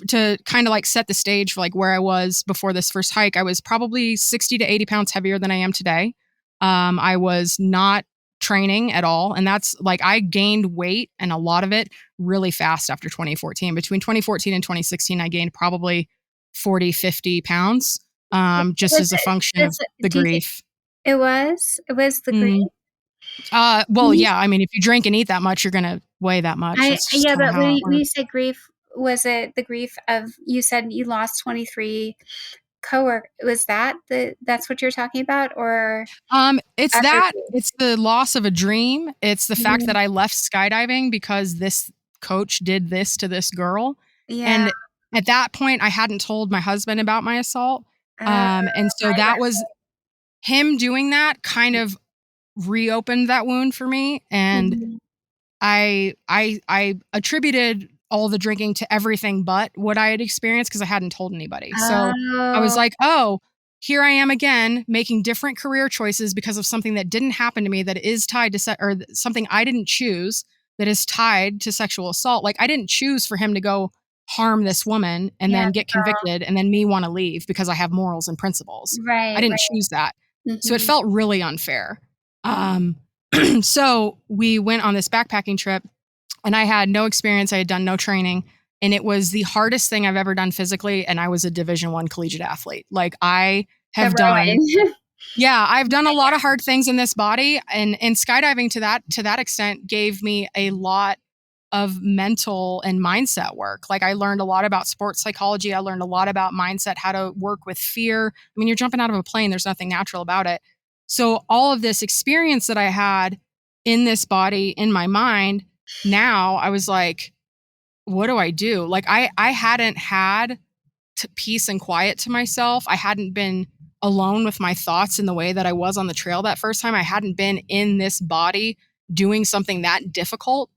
Speaker 2: to kind of like set the stage for like where I was before this first hike, I was probably 60 to 80 pounds heavier than I am today. I was not training at all. And that's like, I gained weight and a lot of it really fast after 2014. Between 2014 and 2016, I gained probably 40, 50 pounds, just as a function of the grief.
Speaker 1: It was the grief.
Speaker 2: Well, yeah. I mean, if you drink and eat that much, you're going to weigh that much.
Speaker 1: Yeah, but when you said grief, was it the grief of, you said you lost 23 coworker? Was that's what you're talking about, or
Speaker 2: it's the loss of a dream. It's the fact that I left skydiving because this coach did this to this girl.
Speaker 1: Yeah.
Speaker 2: And at that point I hadn't told my husband about my assault. And so that was him doing that kind of reopened that wound for me. And I attributed all the drinking to everything but what I had experienced because I hadn't told anybody. So I was like, oh, here I am again making different career choices because of something that didn't happen to me that is tied to or something I didn't choose that is tied to sexual assault. Like, I didn't choose for him to go harm this woman and then get convicted and then me want to leave because I have morals and principles.
Speaker 1: Right.
Speaker 2: I didn't choose that. So it felt really unfair. So we went on this backpacking trip And I had no experience. I had done no training. And it was the hardest thing I've ever done physically. And I was a Division I collegiate athlete. Like I have done, yeah, I've done a lot of hard things in this body. And skydiving to that extent gave me a lot of mental and mindset work. Like I learned a lot about sports psychology. I learned a lot about mindset, how to work with fear. I mean, you're jumping out of a plane. There's nothing natural about it. So all of this experience that I had in this body, in my mind, now I was like, what do I do? Like I hadn't had peace and quiet to myself. I hadn't been alone with my thoughts in the way that I was on the trail that first time. I hadn't been in this body doing something that difficult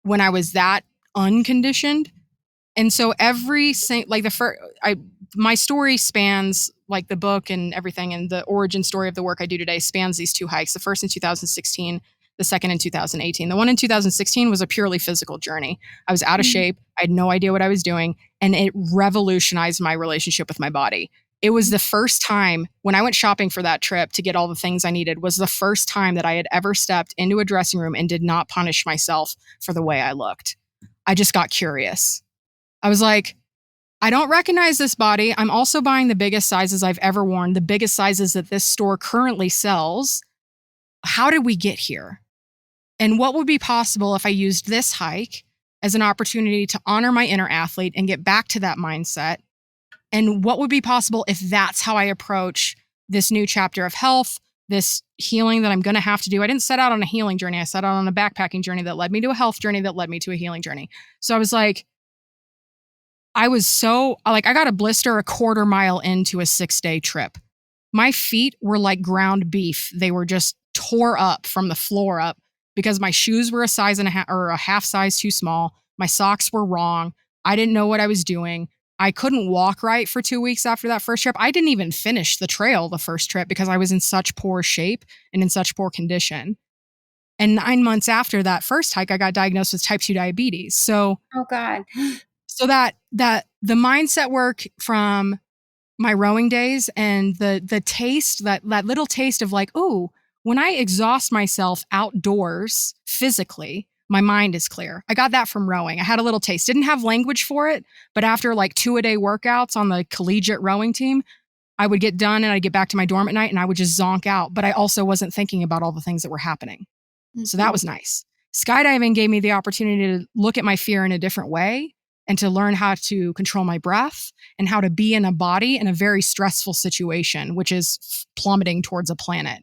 Speaker 2: when I was that unconditioned. And so my story spans, like the book and everything, and the origin story of the work I do today spans these two hikes. The first in 2016, the second in 2018. The one in 2016 was a purely physical journey. I was out of shape. I had no idea what I was doing, and it revolutionized my relationship with my body. It was the first time when I went shopping for that trip to get all the things I needed, was the first time that I had ever stepped into a dressing room and did not punish myself for the way I looked. I just got curious. I was like, I don't recognize this body. I'm also buying the biggest sizes I've ever worn, the biggest sizes that this store currently sells. How did we get here? And what would be possible if I used this hike as an opportunity to honor my inner athlete and get back to that mindset? And what would be possible if that's how I approach this new chapter of health, this healing that I'm going to have to do? I didn't set out on a healing journey. I set out on a backpacking journey that led me to a health journey that led me to a healing journey. So I was like, I got a blister a quarter mile into a 6-day trip. My feet were like ground beef. They were just tore up from the floor up because my shoes were a size and a half or a half size too small. My socks were wrong. I didn't know what I was doing. I couldn't walk right for 2 weeks after that first trip. I didn't even finish the trail the first trip because I was in such poor shape and in such poor condition. And 9 months after that first hike, I got diagnosed with type 2 diabetes. So,
Speaker 1: oh God.
Speaker 2: So that the mindset work from my rowing days and the taste, that little taste of like, oh, when I exhaust myself outdoors physically, my mind is clear. I got that from rowing. I had a little taste. Didn't have language for it, but after like 2-a-day workouts on the collegiate rowing team, I would get done and I'd get back to my dorm at night and I would just zonk out. But I also wasn't thinking about all the things that were happening. So that was nice. Skydiving gave me the opportunity to look at my fear in a different way and to learn how to control my breath and how to be in a body in a very stressful situation, which is plummeting towards a planet.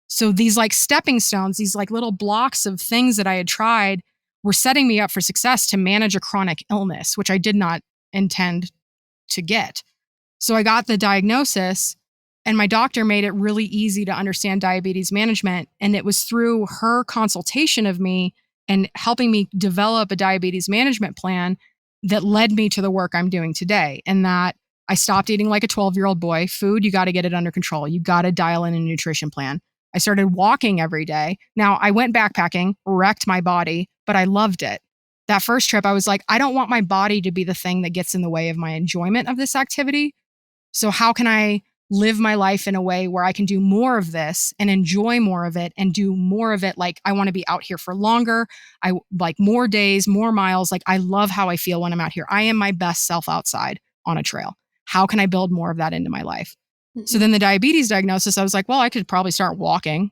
Speaker 2: So these like stepping stones, these like little blocks of things that I had tried were setting me up for success to manage a chronic illness, which I did not intend to get. So I got the diagnosis, and my doctor made it really easy to understand diabetes management. And it was through her consultation of me and helping me develop a diabetes management plan that led me to the work I'm doing today. And that I stopped eating like a 12-year-old boy. Food, you got to get it under control. You got to dial in a nutrition plan. I started walking every day. Now, I went backpacking, wrecked my body, but I loved it. That first trip, I was like, I don't want my body to be the thing that gets in the way of my enjoyment of this activity. So how can I live my life in a way where I can do more of this and enjoy more of it and do more of it? Like, I want to be out here for longer. I like more days, more miles. Like, I love how I feel when I'm out here. I am my best self outside on a trail. How can I build more of that into my life? So then the diabetes diagnosis, I was like, well, I could probably start walking.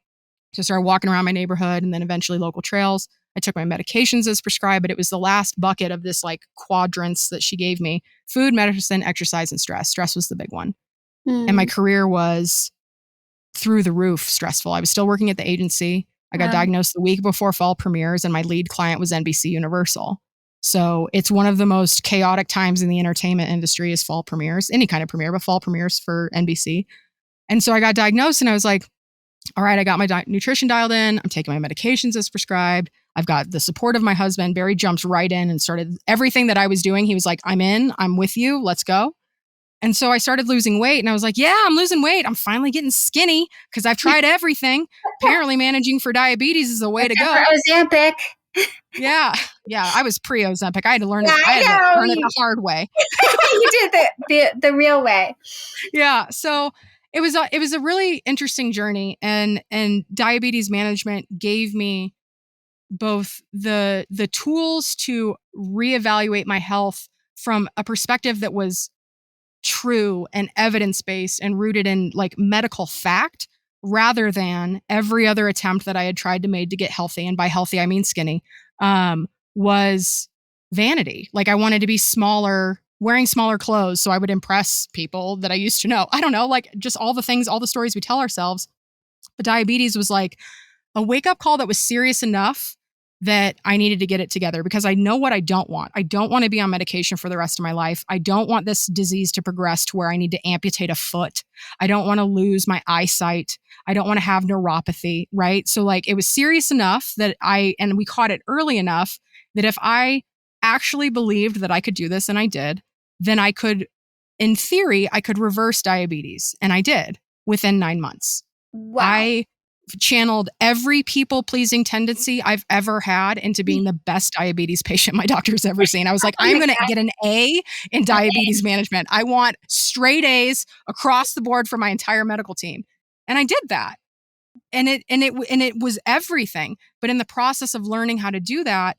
Speaker 2: So I started walking around my neighborhood and then eventually local trails. I took my medications as prescribed, but it was the last bucket of this like quadrants that she gave me: food, medicine, exercise, and stress. Stress was the big one. And my career was through the roof stressful. I was still working at the agency. I got diagnosed the week before fall premieres, and my lead client was NBC Universal. So it's one of the most chaotic times in the entertainment industry is fall premieres, any kind of premiere, but fall premieres for NBC. And so I got diagnosed and I was like, all right, I got my nutrition dialed in. I'm taking my medications as prescribed. I've got the support of my husband. Barry jumped right in and started everything that I was doing. He was like, I'm in, I'm with you. Let's go. And so I started losing weight and I was like, yeah, I'm losing weight. I'm finally getting skinny because I've tried everything. Apparently managing for diabetes is the way to go.
Speaker 1: Ozempic.
Speaker 2: Yeah. Yeah. I was pre-Ozempic. I had to learn it. I had to learn it the hard way.
Speaker 1: You did the real way.
Speaker 2: Yeah. So it was a really interesting journey, and diabetes management gave me both the tools to reevaluate my health from a perspective that was true and evidence-based and rooted in like medical fact, rather than every other attempt that I had tried to make to get healthy, and by healthy I mean skinny, was vanity. Like I wanted to be smaller, wearing smaller clothes so I would impress people that I used to know. I don't know, like just all the things, all the stories we tell ourselves. But diabetes was like a wake up call that was serious enough that I needed to get it together, because I know what I don't want. I don't want to be on medication for the rest of my life. I don't want this disease to progress to where I need to amputate a foot. I don't want to lose my eyesight. I don't want to have neuropathy, right? So like it was serious enough that and we caught it early enough that if I actually believed that I could do this, and I did, then I could, in theory, I could reverse diabetes. And I did within 9 months.
Speaker 1: Wow.
Speaker 2: I channeled every people-pleasing tendency I've ever had into being the best diabetes patient my doctor's ever seen. I was like, I'm going to get an A in diabetes management. I want straight A's across the board for my entire medical team. And I did that. And it was everything. But in the process of learning how to do that,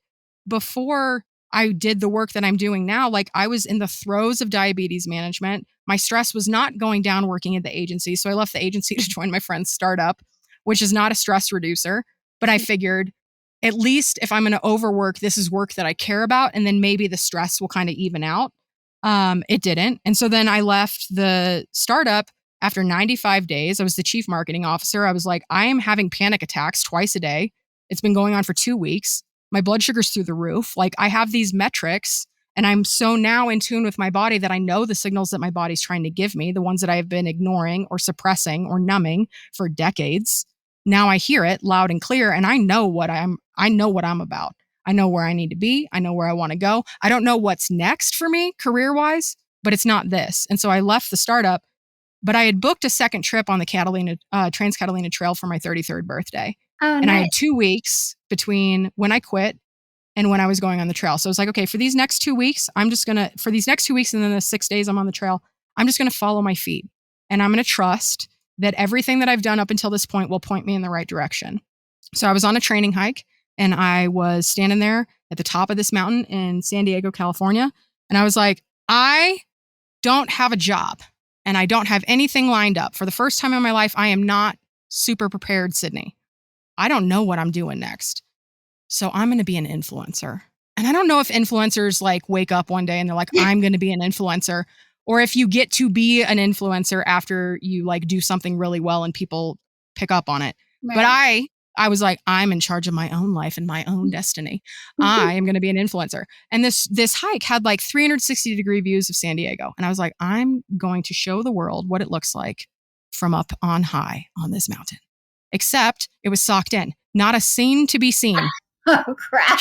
Speaker 2: before I did the work that I'm doing now, like I was in the throes of diabetes management. My stress was not going down working at the agency. So I left the agency to join my friend's startup, which is not a stress reducer. But I figured, at least if I'm going to overwork, this is work that I care about. And then maybe the stress will kind of even out. It didn't. And so then I left the startup after 95 days. I was the chief marketing officer. I was like, I am having panic attacks twice a day. It's been going on for 2 weeks. My blood sugar's through the roof. Like I have these metrics, and I'm so now in tune with my body that I know the signals that my body's trying to give me, the ones that I have been ignoring or suppressing or numbing for decades. Now I hear it loud and clear, and I know what I'm about. I know where I need to be. I know where I want to go. I don't know what's next for me career-wise, but it's not this. And so I left the startup, but I had booked a second trip on the Trans-Catalina Trail for my 33rd birthday.
Speaker 1: Oh,
Speaker 2: and
Speaker 1: nice.
Speaker 2: I had 2 weeks between when I quit and when I was going on the trail. So I was like, okay, for these next 2 weeks, for these next 2 weeks and then the 6 days I'm on the trail, I'm just going to follow my feet. And I'm going to trust that everything that I've done up until this point will point me in the right direction. So I was on a training hike, and I was standing there at the top of this mountain in San Diego, California. And I was like, I don't have a job, and I don't have anything lined up. For the first time in my life, I am not super prepared, Sydney. I don't know what I'm doing next. So I'm going to be an influencer. And I don't know if influencers like wake up one day and they're like, I'm going to be an influencer, or if you get to be an influencer after you like do something really well and people pick up on it. Right. But I was like, I'm in charge of my own life and my own destiny. I am going to be an influencer. And this hike had like 360-degree views of San Diego. And I was like, I'm going to show the world what it looks like from up on high on this mountain. Except it was socked in. Not a scene to be seen.
Speaker 1: Oh, crap.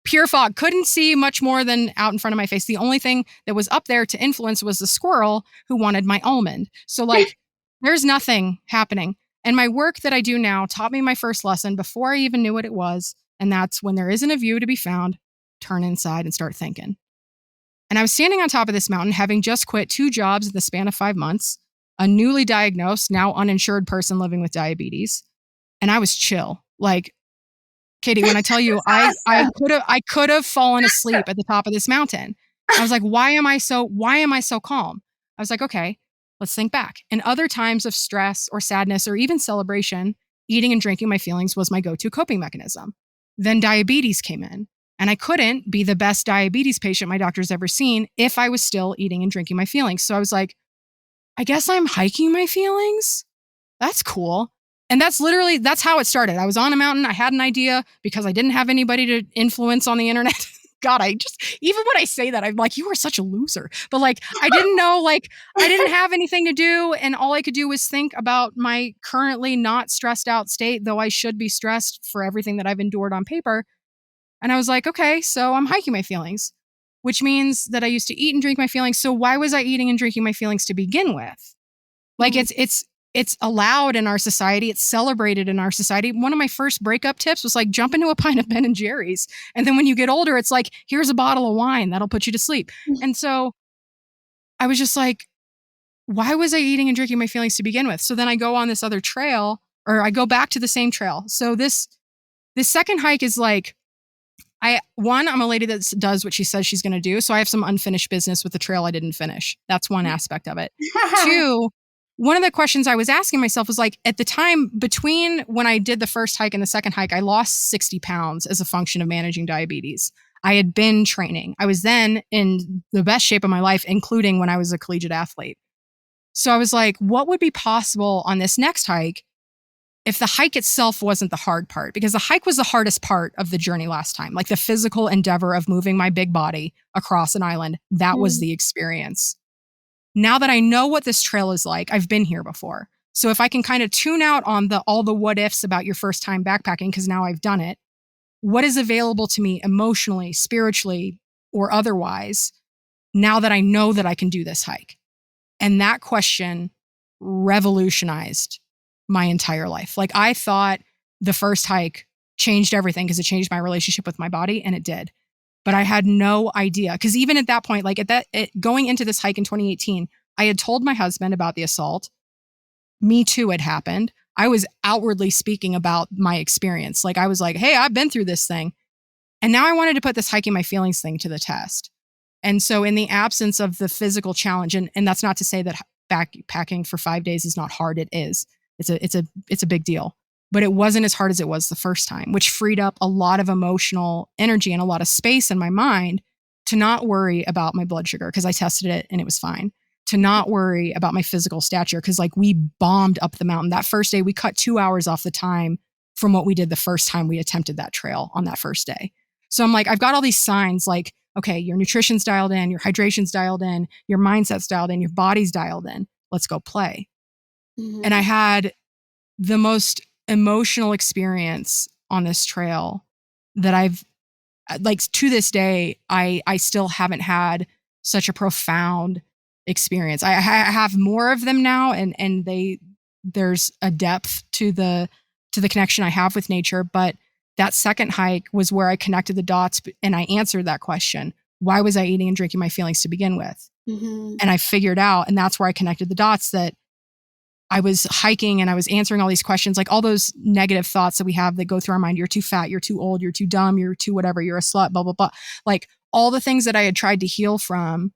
Speaker 2: Pure fog. Couldn't see much more than out in front of my face. The only thing that was up there to influence was the squirrel who wanted my almond. So like, there's nothing happening. And my work that I do now taught me my first lesson before I even knew what it was. And that's when there isn't a view to be found, turn inside and start thinking. And I was standing on top of this mountain, having just quit 2 jobs in the span of 5 months, a newly diagnosed, now uninsured person living with diabetes. And I was chill. Like, Katie, when I tell you, I could have fallen asleep at the top of this mountain. I was like, why am I so calm? I was like, okay, let's think back. In other times of stress or sadness or even celebration, eating and drinking my feelings was my go-to coping mechanism. Then diabetes came in, and I couldn't be the best diabetes patient my doctor's ever seen if I was still eating and drinking my feelings. So I was like, I guess I'm hiking my feelings. That's cool. And that's how it started. I was on a mountain. I had an idea because I didn't have anybody to influence on the internet. God, even when I say that, I'm like, you are such a loser. But like, I didn't know, like, I didn't have anything to do. And all I could do was think about my currently not stressed out state, though I should be stressed for everything that I've endured on paper. And I was like, okay, so I'm hiking my feelings, which means that I used to eat and drink my feelings. So why was I eating and drinking my feelings to begin with? Like, it's allowed in our society. It's celebrated in our society. One of my first breakup tips was like, jump into a pint of Ben and Jerry's. And then when you get older, it's like, here's a bottle of wine that'll put you to sleep. And so I was just like, why was I eating and drinking my feelings to begin with? So then I go on this other trail, or I go back to the same trail. So this the second hike is like, I'm a lady that does what she says she's going to do. So I have some unfinished business with the trail I didn't finish. That's one aspect of it. Two, one of the questions I was asking myself was like, at the time between when I did the first hike and the second hike, I lost 60 pounds as a function of managing diabetes. I had been training. I was then in the best shape of my life, including when I was a collegiate athlete. So I was like, what would be possible on this next hike if the hike itself wasn't the hard part? Because the hike was the hardest part of the journey last time, like the physical endeavor of moving my big body across an island. That was the experience. Now that I know what this trail is like, I've been here before. So if I can kind of tune out on all the what ifs about your first time backpacking, because now I've done it, what is available to me emotionally, spiritually, or otherwise, now that I know that I can do this hike? And that question revolutionized my entire life. Like, I thought the first hike changed everything because it changed my relationship with my body, and it did. But I had no idea, because even at that point, like going into this hike in 2018, I had told my husband about the assault. Me Too had happened. I was outwardly speaking about my experience. Like, I was like, hey, I've been through this thing. And now I wanted to put this hiking my feelings thing to the test. And so in the absence of the physical challenge, and that's not to say that backpacking for 5 days is not hard. It is. It's a big deal. But it wasn't as hard as it was the first time, which freed up a lot of emotional energy and a lot of space in my mind to not worry about my blood sugar, because I tested it and it was fine. To not worry about my physical stature, because like we bombed up the mountain. That first day, we cut 2 hours off the time from what we did the first time we attempted that trail on that first day. So I'm like, I've got all these signs like, okay, your nutrition's dialed in, your hydration's dialed in, your mindset's dialed in, your body's dialed in. Let's go play. And I had the most emotional experience on this trail that I've, like, to this day, I still haven't had such a profound experience. I have more of them now, and there's a depth to the connection I have with nature. But that second hike was where I connected the dots, and I answered that question. Why was I eating and drinking my feelings to begin with? And I figured out, and that's where I connected the dots, that I was hiking and I was answering all these questions, like all those negative thoughts that we have that go through our mind. You're too fat, you're too old, you're too dumb, you're too whatever, you're a slut, blah, blah, blah. Like all the things that I had tried to heal from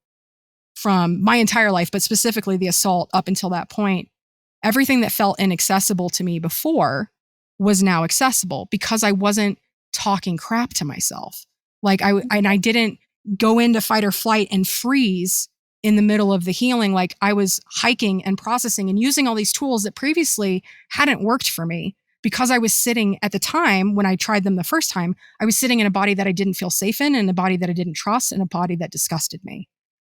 Speaker 2: my entire life, but specifically the assault up until that point, everything that felt inaccessible to me before was now accessible because I wasn't talking crap to myself. Like I didn't go into fight or flight and freeze in the middle of the healing. Like I was hiking and processing and using all these tools that previously hadn't worked for me because I was sitting at the time when I tried them the first time, I was sitting in a body that I didn't feel safe in a body that I didn't trust, and a body that disgusted me.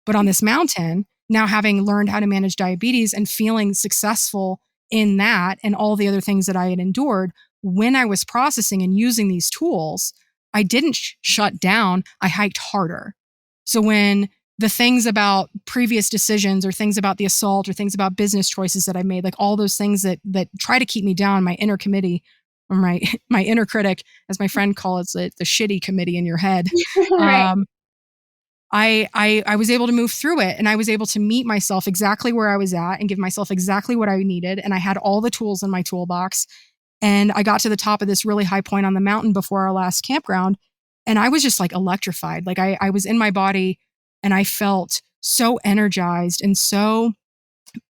Speaker 2: But on this mountain, now having learned how to manage diabetes and feeling successful in that and all the other things that I had endured, when I was processing and using these tools, I didn't shut down. I hiked harder. So when the things about previous decisions or things about the assault or things about business choices that I made, like all those things that try to keep me down, my inner committee or my inner critic, as my friend calls it, the shitty committee in your head.
Speaker 1: Right.
Speaker 2: I was able to move through it, and I was able to meet myself exactly where I was at and give myself exactly what I needed. And I had all the tools in my toolbox, and I got to the top of this really high point on the mountain before our last campground. And I was just like electrified. Like I was in my body, and I felt so energized and so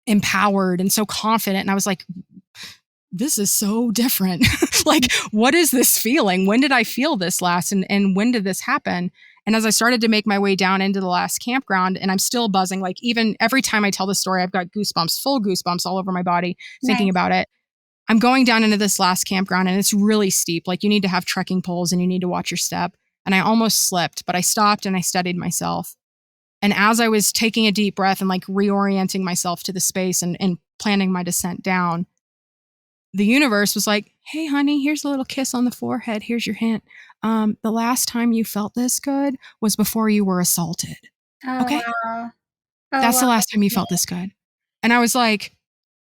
Speaker 2: empowered and so confident. And I was like, this is so different. Like, what is this feeling? When did I feel this last? And when did this happen? And as I started to make my way down into the last campground, and I'm still buzzing, like even every time I tell the story, I've got goosebumps, full goosebumps all over my body thinking about it. I'm going down into this last campground, and it's really steep. Like you need to have trekking poles and you need to watch your step. And I almost slipped, but I stopped and I steadied myself. And as I was taking a deep breath and like reorienting myself to the space and planning my descent down, the universe was like, hey, honey, here's a little kiss on the forehead. Here's your hint. The last time you felt this good was before you were assaulted.
Speaker 1: Oh,
Speaker 2: Okay?
Speaker 1: wow.
Speaker 2: That's the last time you felt this good. And I was like,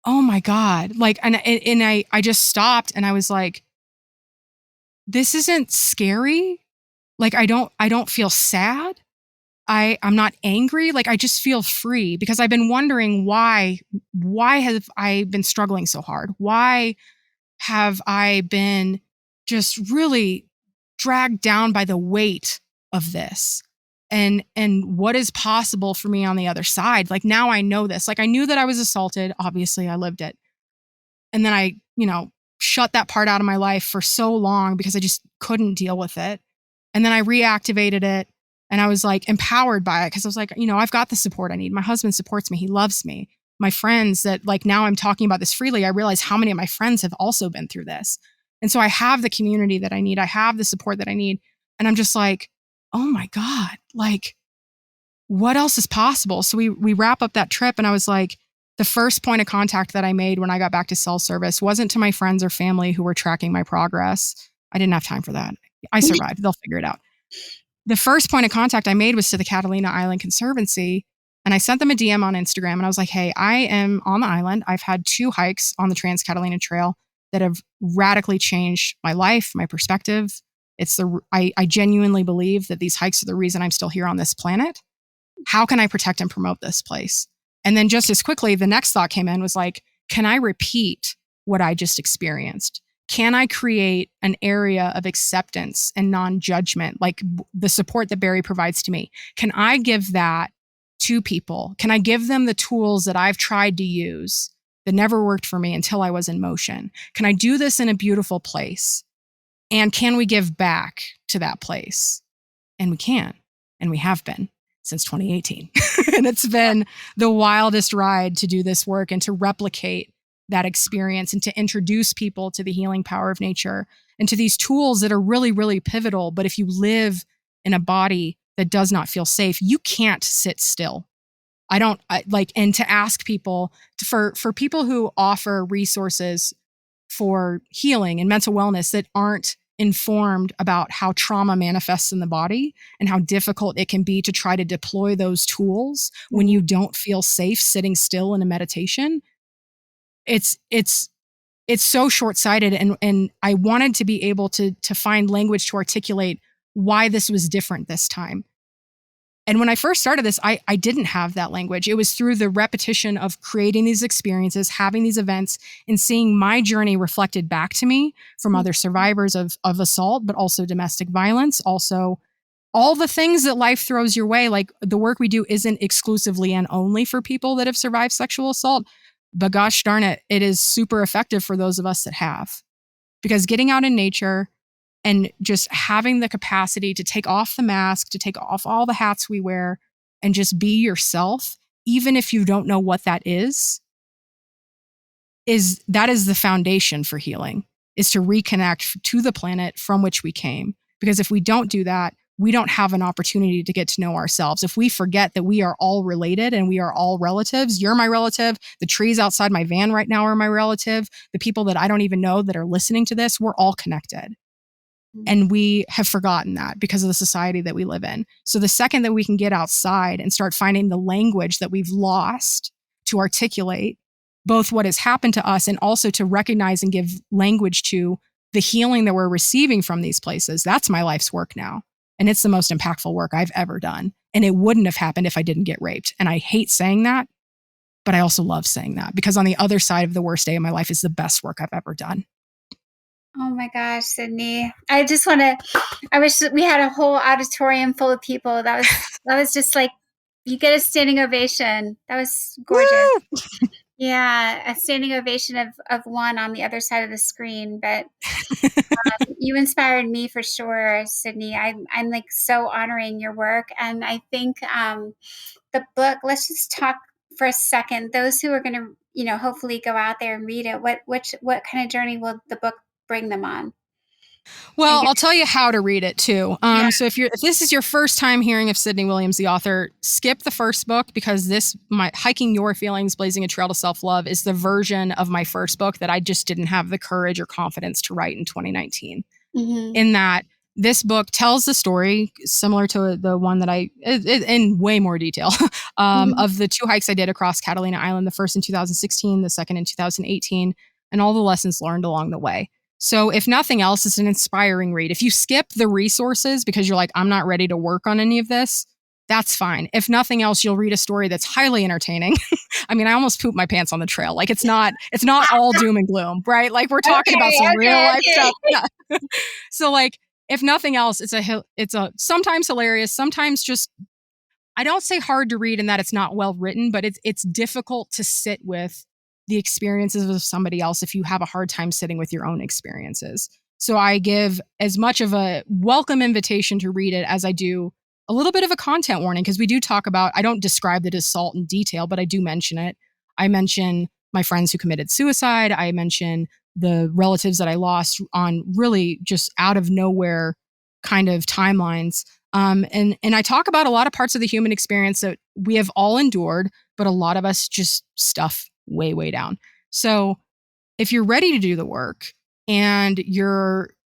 Speaker 2: oh my God. Like, and I just stopped and I was like, this isn't scary. Like, I don't feel sad. I'm not angry. Like, I just feel free, because I've been wondering why have I been struggling so hard? Why have I been just really dragged down by the weight of this and what is possible for me on the other side. Like now I know this. Like I knew that I was assaulted. Obviously I lived it. And then I, shut that part out of my life for so long because I just couldn't deal with it. And then I reactivated it and I was like empowered by it because I was like, I've got the support I need. My husband supports me. He loves me. My friends that like now I'm talking about this freely, I realize how many of my friends have also been through this. And so I have the community that I need. I have the support that I need. And I'm just like, oh my God, like what else is possible? So we wrap up that trip and I was like, the first point of contact that I made when I got back to cell service wasn't to my friends or family who were tracking my progress. I didn't have time for that. I survived. They'll figure it out. The first point of contact I made was to the Catalina Island Conservancy. And I sent them a DM on Instagram and I was like, hey, I am on the island. I've had 2 hikes on the Trans Catalina Trail that have radically changed my life, my perspective. I genuinely believe that these hikes are the reason I'm still here on this planet. How can I protect and promote this place? And then just as quickly, the next thought came in was like, can I repeat what I just experienced? Can I create an area of acceptance and non-judgment, like the support that Barry provides to me? Can I give that to people? Can I give them the tools that I've tried to use that never worked for me until I was in motion? Can I do this in a beautiful place? And can we give back to that place? And we can, and we have been since 2018. And it's been the wildest ride to do this work and to replicate that experience and to introduce people to the healing power of nature and to these tools that are really, really pivotal. But if you live in a body that does not feel safe, you can't sit still. And to ask people for people who offer resources for healing and mental wellness that aren't informed about how trauma manifests in the body and how difficult it can be to try to deploy those tools when you don't feel safe sitting still in a meditation. It's so short-sighted. And I wanted to be able to find language to articulate why this was different this time. And when I first started this, I didn't have that language. It was through the repetition of creating these experiences, having these events, and seeing my journey reflected back to me from other survivors of assault, but also domestic violence, also all the things that life throws your way. Like the work we do isn't exclusively and only for people that have survived sexual assault, but gosh darn it, it is super effective for those of us that have. Because getting out in nature, and just having the capacity to take off the mask, to take off all the hats we wear, and just be yourself, even if you don't know what that is that is the foundation for healing, is to reconnect to the planet from which we came. Because if we don't do that, we don't have an opportunity to get to know ourselves. If we forget that we are all related and we are all relatives, you're my relative, the trees outside my van right now are my relative, the people that I don't even know that are listening to this, we're all connected. And we have forgotten that because of the society that we live in. So the second that we can get outside and start finding the language that we've lost to articulate both what has happened to us and also to recognize and give language to the healing that we're receiving from these places, that's my life's work now. And it's the most impactful work I've ever done. And it wouldn't have happened if I didn't get raped. And I hate saying that, but I also love saying that because on the other side of the worst day of my life is the best work I've ever done.
Speaker 1: Oh my gosh, Sydney. I wish we had a whole auditorium full of people. That was just like, you get a standing ovation. That was gorgeous. Woo! Yeah, a standing ovation of one on the other side of the screen. But you inspired me for sure, Sydney. I'm like so honoring your work. And I think the book, let's just talk for a second. Those who are going to, hopefully go out there and read it, what kind of journey will the book bring them on?
Speaker 2: Well, I'll tell you how to read it too.
Speaker 1: Yeah.
Speaker 2: So if this is your first time hearing of Sydney Williams, the author, skip the first book because my Hiking Your Feelings, Blazing a Trail to Self-Love is the version of my first book that I just didn't have the courage or confidence to write in 2019. Mm-hmm. In that this book tells the story similar to the one that in way more detail, of the 2 hikes I did across Catalina Island, the first in 2016, the second in 2018, and all the lessons learned along the way. So if nothing else, it's an inspiring read. If you skip the resources because you're like, I'm not ready to work on any of this, that's fine. If nothing else, you'll read a story that's highly entertaining. I mean, I almost pooped my pants on the trail. Like, it's not all doom and gloom, right? Like, we're talking about some real life stuff. Yeah. So like, if nothing else, it's a sometimes hilarious, sometimes just, I don't say hard to read in that it's not well written, but it's difficult to sit with the experiences of somebody else if you have a hard time sitting with your own experiences. So I give as much of a welcome invitation to read it as I do a little bit of a content warning, because we do talk about, I don't describe the assault in detail, but I do mention it. I mention my friends who committed suicide. I mention the relatives that I lost on really just out of nowhere kind of timelines. And I talk about a lot of parts of the human experience that we have all endured, but a lot of us just stuff way, way down. So if you're ready to do the work and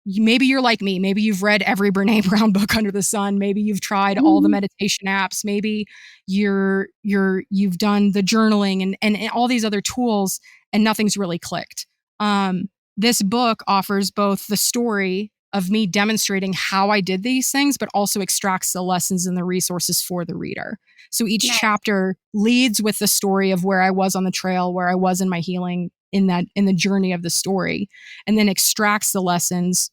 Speaker 2: maybe you're like me, maybe you've read every Brene Brown book under the sun, maybe you've tried all the meditation apps, maybe you've done the journaling and all these other tools and nothing's really clicked. This book offers both the story of me demonstrating how I did these things, but also extracts the lessons and the resources for the reader. So each chapter leads with the story of where I was on the trail, where I was in my healing in the journey of the story, and then extracts the lessons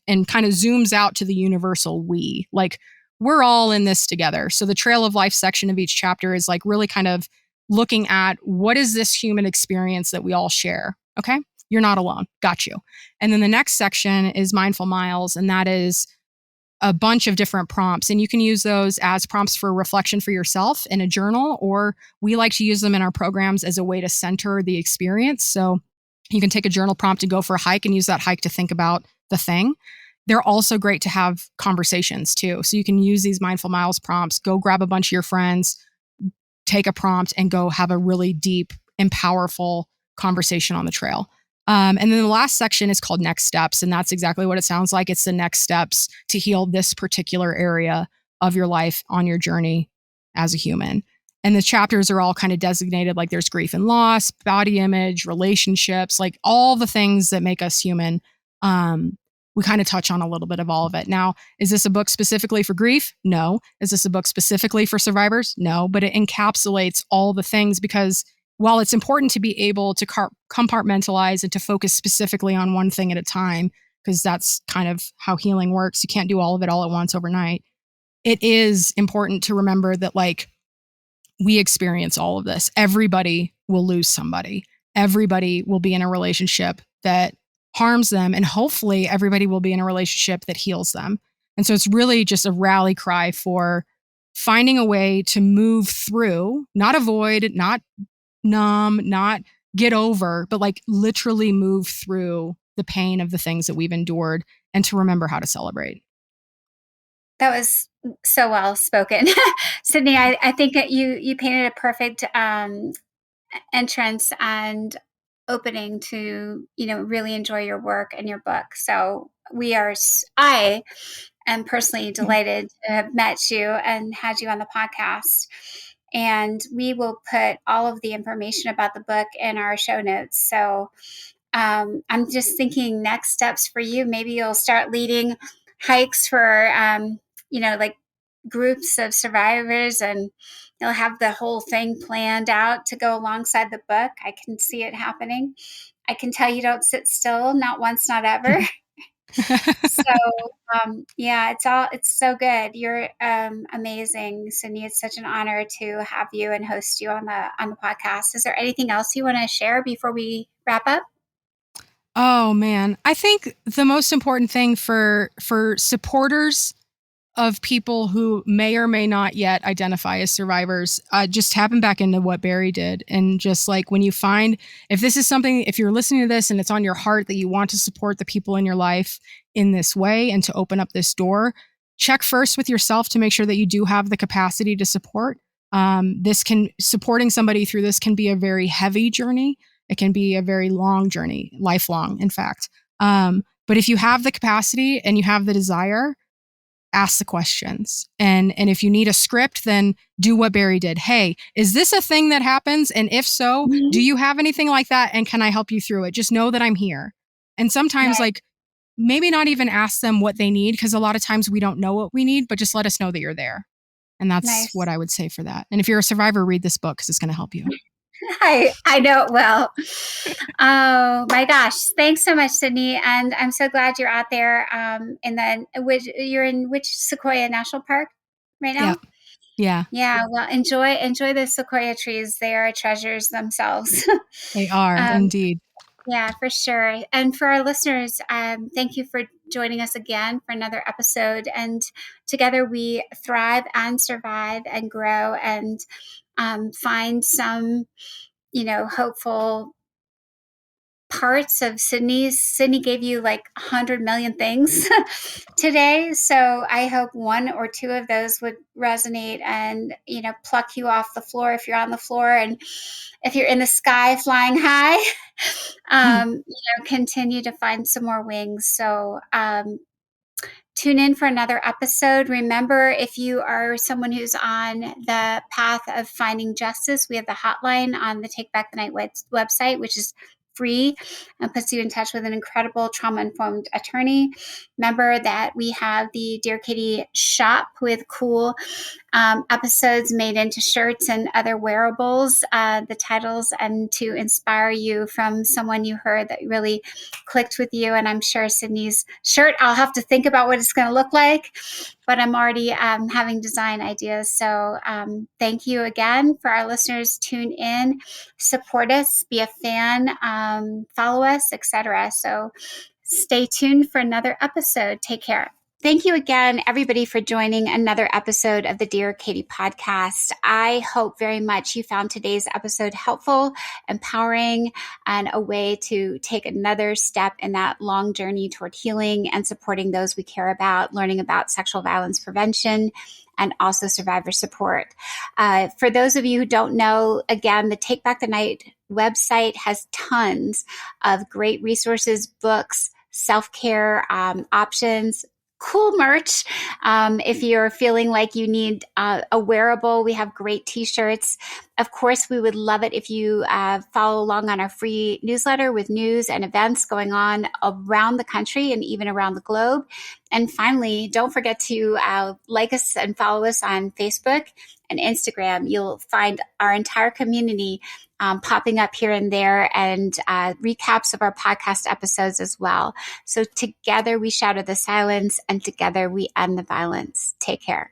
Speaker 2: and kind of zooms out to the universal we. Like, we're all in this together. So the trail of life section of each chapter is like really kind of looking at what is this human experience that we all share. Okay. You're not alone. Got you. And then the next section is mindful miles. And that is a bunch of different prompts. And you can use those as prompts for reflection for yourself in a journal, or we like to use them in our programs as a way to center the experience. So you can take a journal prompt and go for a hike and use that hike to think about the thing. They're also great to have conversations too. So you can use these mindful miles prompts, go grab a bunch of your friends, take a prompt and go have a really deep and powerful conversation on the trail. And then the last section is called next steps. And that's exactly what it sounds like. It's the next steps to heal this particular area of your life on your journey as a human. And the chapters are all kind of designated, like there's grief and loss, body image, relationships, like all the things that make us human. We kind of touch on a little bit of all of it. Now, is this a book specifically for grief? No. Is this a book specifically for survivors? No, but it encapsulates all the things, because while it's important to be able to compartmentalize and to focus specifically on one thing at a time, because that's kind of how healing works, you can't do all of it all at once overnight. It is important to remember that, like, we experience all of this. Everybody will lose somebody. Everybody will be in a relationship that harms them. And hopefully everybody will be in a relationship that heals them. And so it's really just a rally cry for finding a way to move through, not avoid, not numb, not get over, but like literally move through the pain of the things that we've endured, and to remember how to celebrate.
Speaker 1: That was so well spoken. Sydney, I think that you painted a perfect entrance and opening to, really enjoy your work and your book. So I am personally delighted to have met you and had you on the podcast. And we will put all of the information about the book in our show notes. So I'm just thinking next steps for you. Maybe you'll start leading hikes for, like groups of survivors, and you'll have the whole thing planned out to go alongside the book. I can see it happening. I can tell you don't sit still, not once, not ever. So, it's so good. You're amazing, Sydney. It's such an honor to have you and host you on the podcast. Is there anything else you want to share before we wrap up?
Speaker 2: Oh man, I think the most important thing for supporters of people who may or may not yet identify as survivors, just tapping back into what Barry did. And just like, when you find, if this is something, if you're listening to this and it's on your heart that you want to support the people in your life in this way and to open up this door, check first with yourself to make sure that you do have the capacity to support. Supporting somebody through this can be a very heavy journey. It can be a very long journey, lifelong, in fact. But if you have the capacity and you have the desire, ask the questions. And if you need a script, then do what Barry did. Hey, is this a thing that happens? And if so, do you have anything like that? And can I help you through it? Just know that I'm here. And sometimes, like, maybe not even ask them what they need, because a lot of times we don't know what we need, but just let us know that you're there. And that's
Speaker 1: Nice.
Speaker 2: what I would say for that. And if you're a survivor, read this book because it's going to help you.
Speaker 1: I know it will. Oh my gosh. Thanks so much, Sydney. And I'm so glad you're out there. You're in which Sequoia National Park right
Speaker 2: Yeah.
Speaker 1: now?
Speaker 2: Yeah.
Speaker 1: Yeah. Well, enjoy the sequoia trees. They are treasures themselves.
Speaker 2: They are
Speaker 1: um,
Speaker 2: indeed.
Speaker 1: yeah, for sure. And for our listeners, thank you for joining us again for another episode. And together we thrive and survive and grow and find some, hopeful parts of Sydney gave you like 100 million things today, so I hope one or two of those would resonate and pluck you off the floor if you're on the floor, and if you're in the sky flying high, continue to find some more wings. So tune in for another episode. Remember, if you are someone who's on the path of finding justice, we have the hotline on the Take Back the Night website, which is free and puts you in touch with an incredible trauma-informed attorney. Remember that we have the Dear Katie shop with cool episodes made into shirts and other wearables, the titles, and to inspire you from someone you heard that really clicked with you. And I'm sure Sydney's shirt, I'll have to think about what it's going to look like, but I'm already having design ideas. So thank you again. For our listeners, tune in, support us, be a fan, follow us, etc. So stay tuned for another episode. Take care. Thank you again, everybody, for joining another episode of the Dear Katie podcast. I hope very much you found today's episode helpful, empowering, and a way to take another step in that long journey toward healing and supporting those we care about, learning about sexual violence prevention, and also survivor support. For those of you who don't know, again, the Take Back the Night website has tons of great resources, books, self-care options, cool merch. If you're feeling like you need a wearable, we have great t-shirts. Of course, we would love it if you follow along on our free newsletter with news and events going on around the country and even around the globe. And finally, don't forget to like us and follow us on Facebook and Instagram. You'll find our entire community popping up here and there, and recaps of our podcast episodes as well. So together we shatter the silence, and together we end the violence. Take care.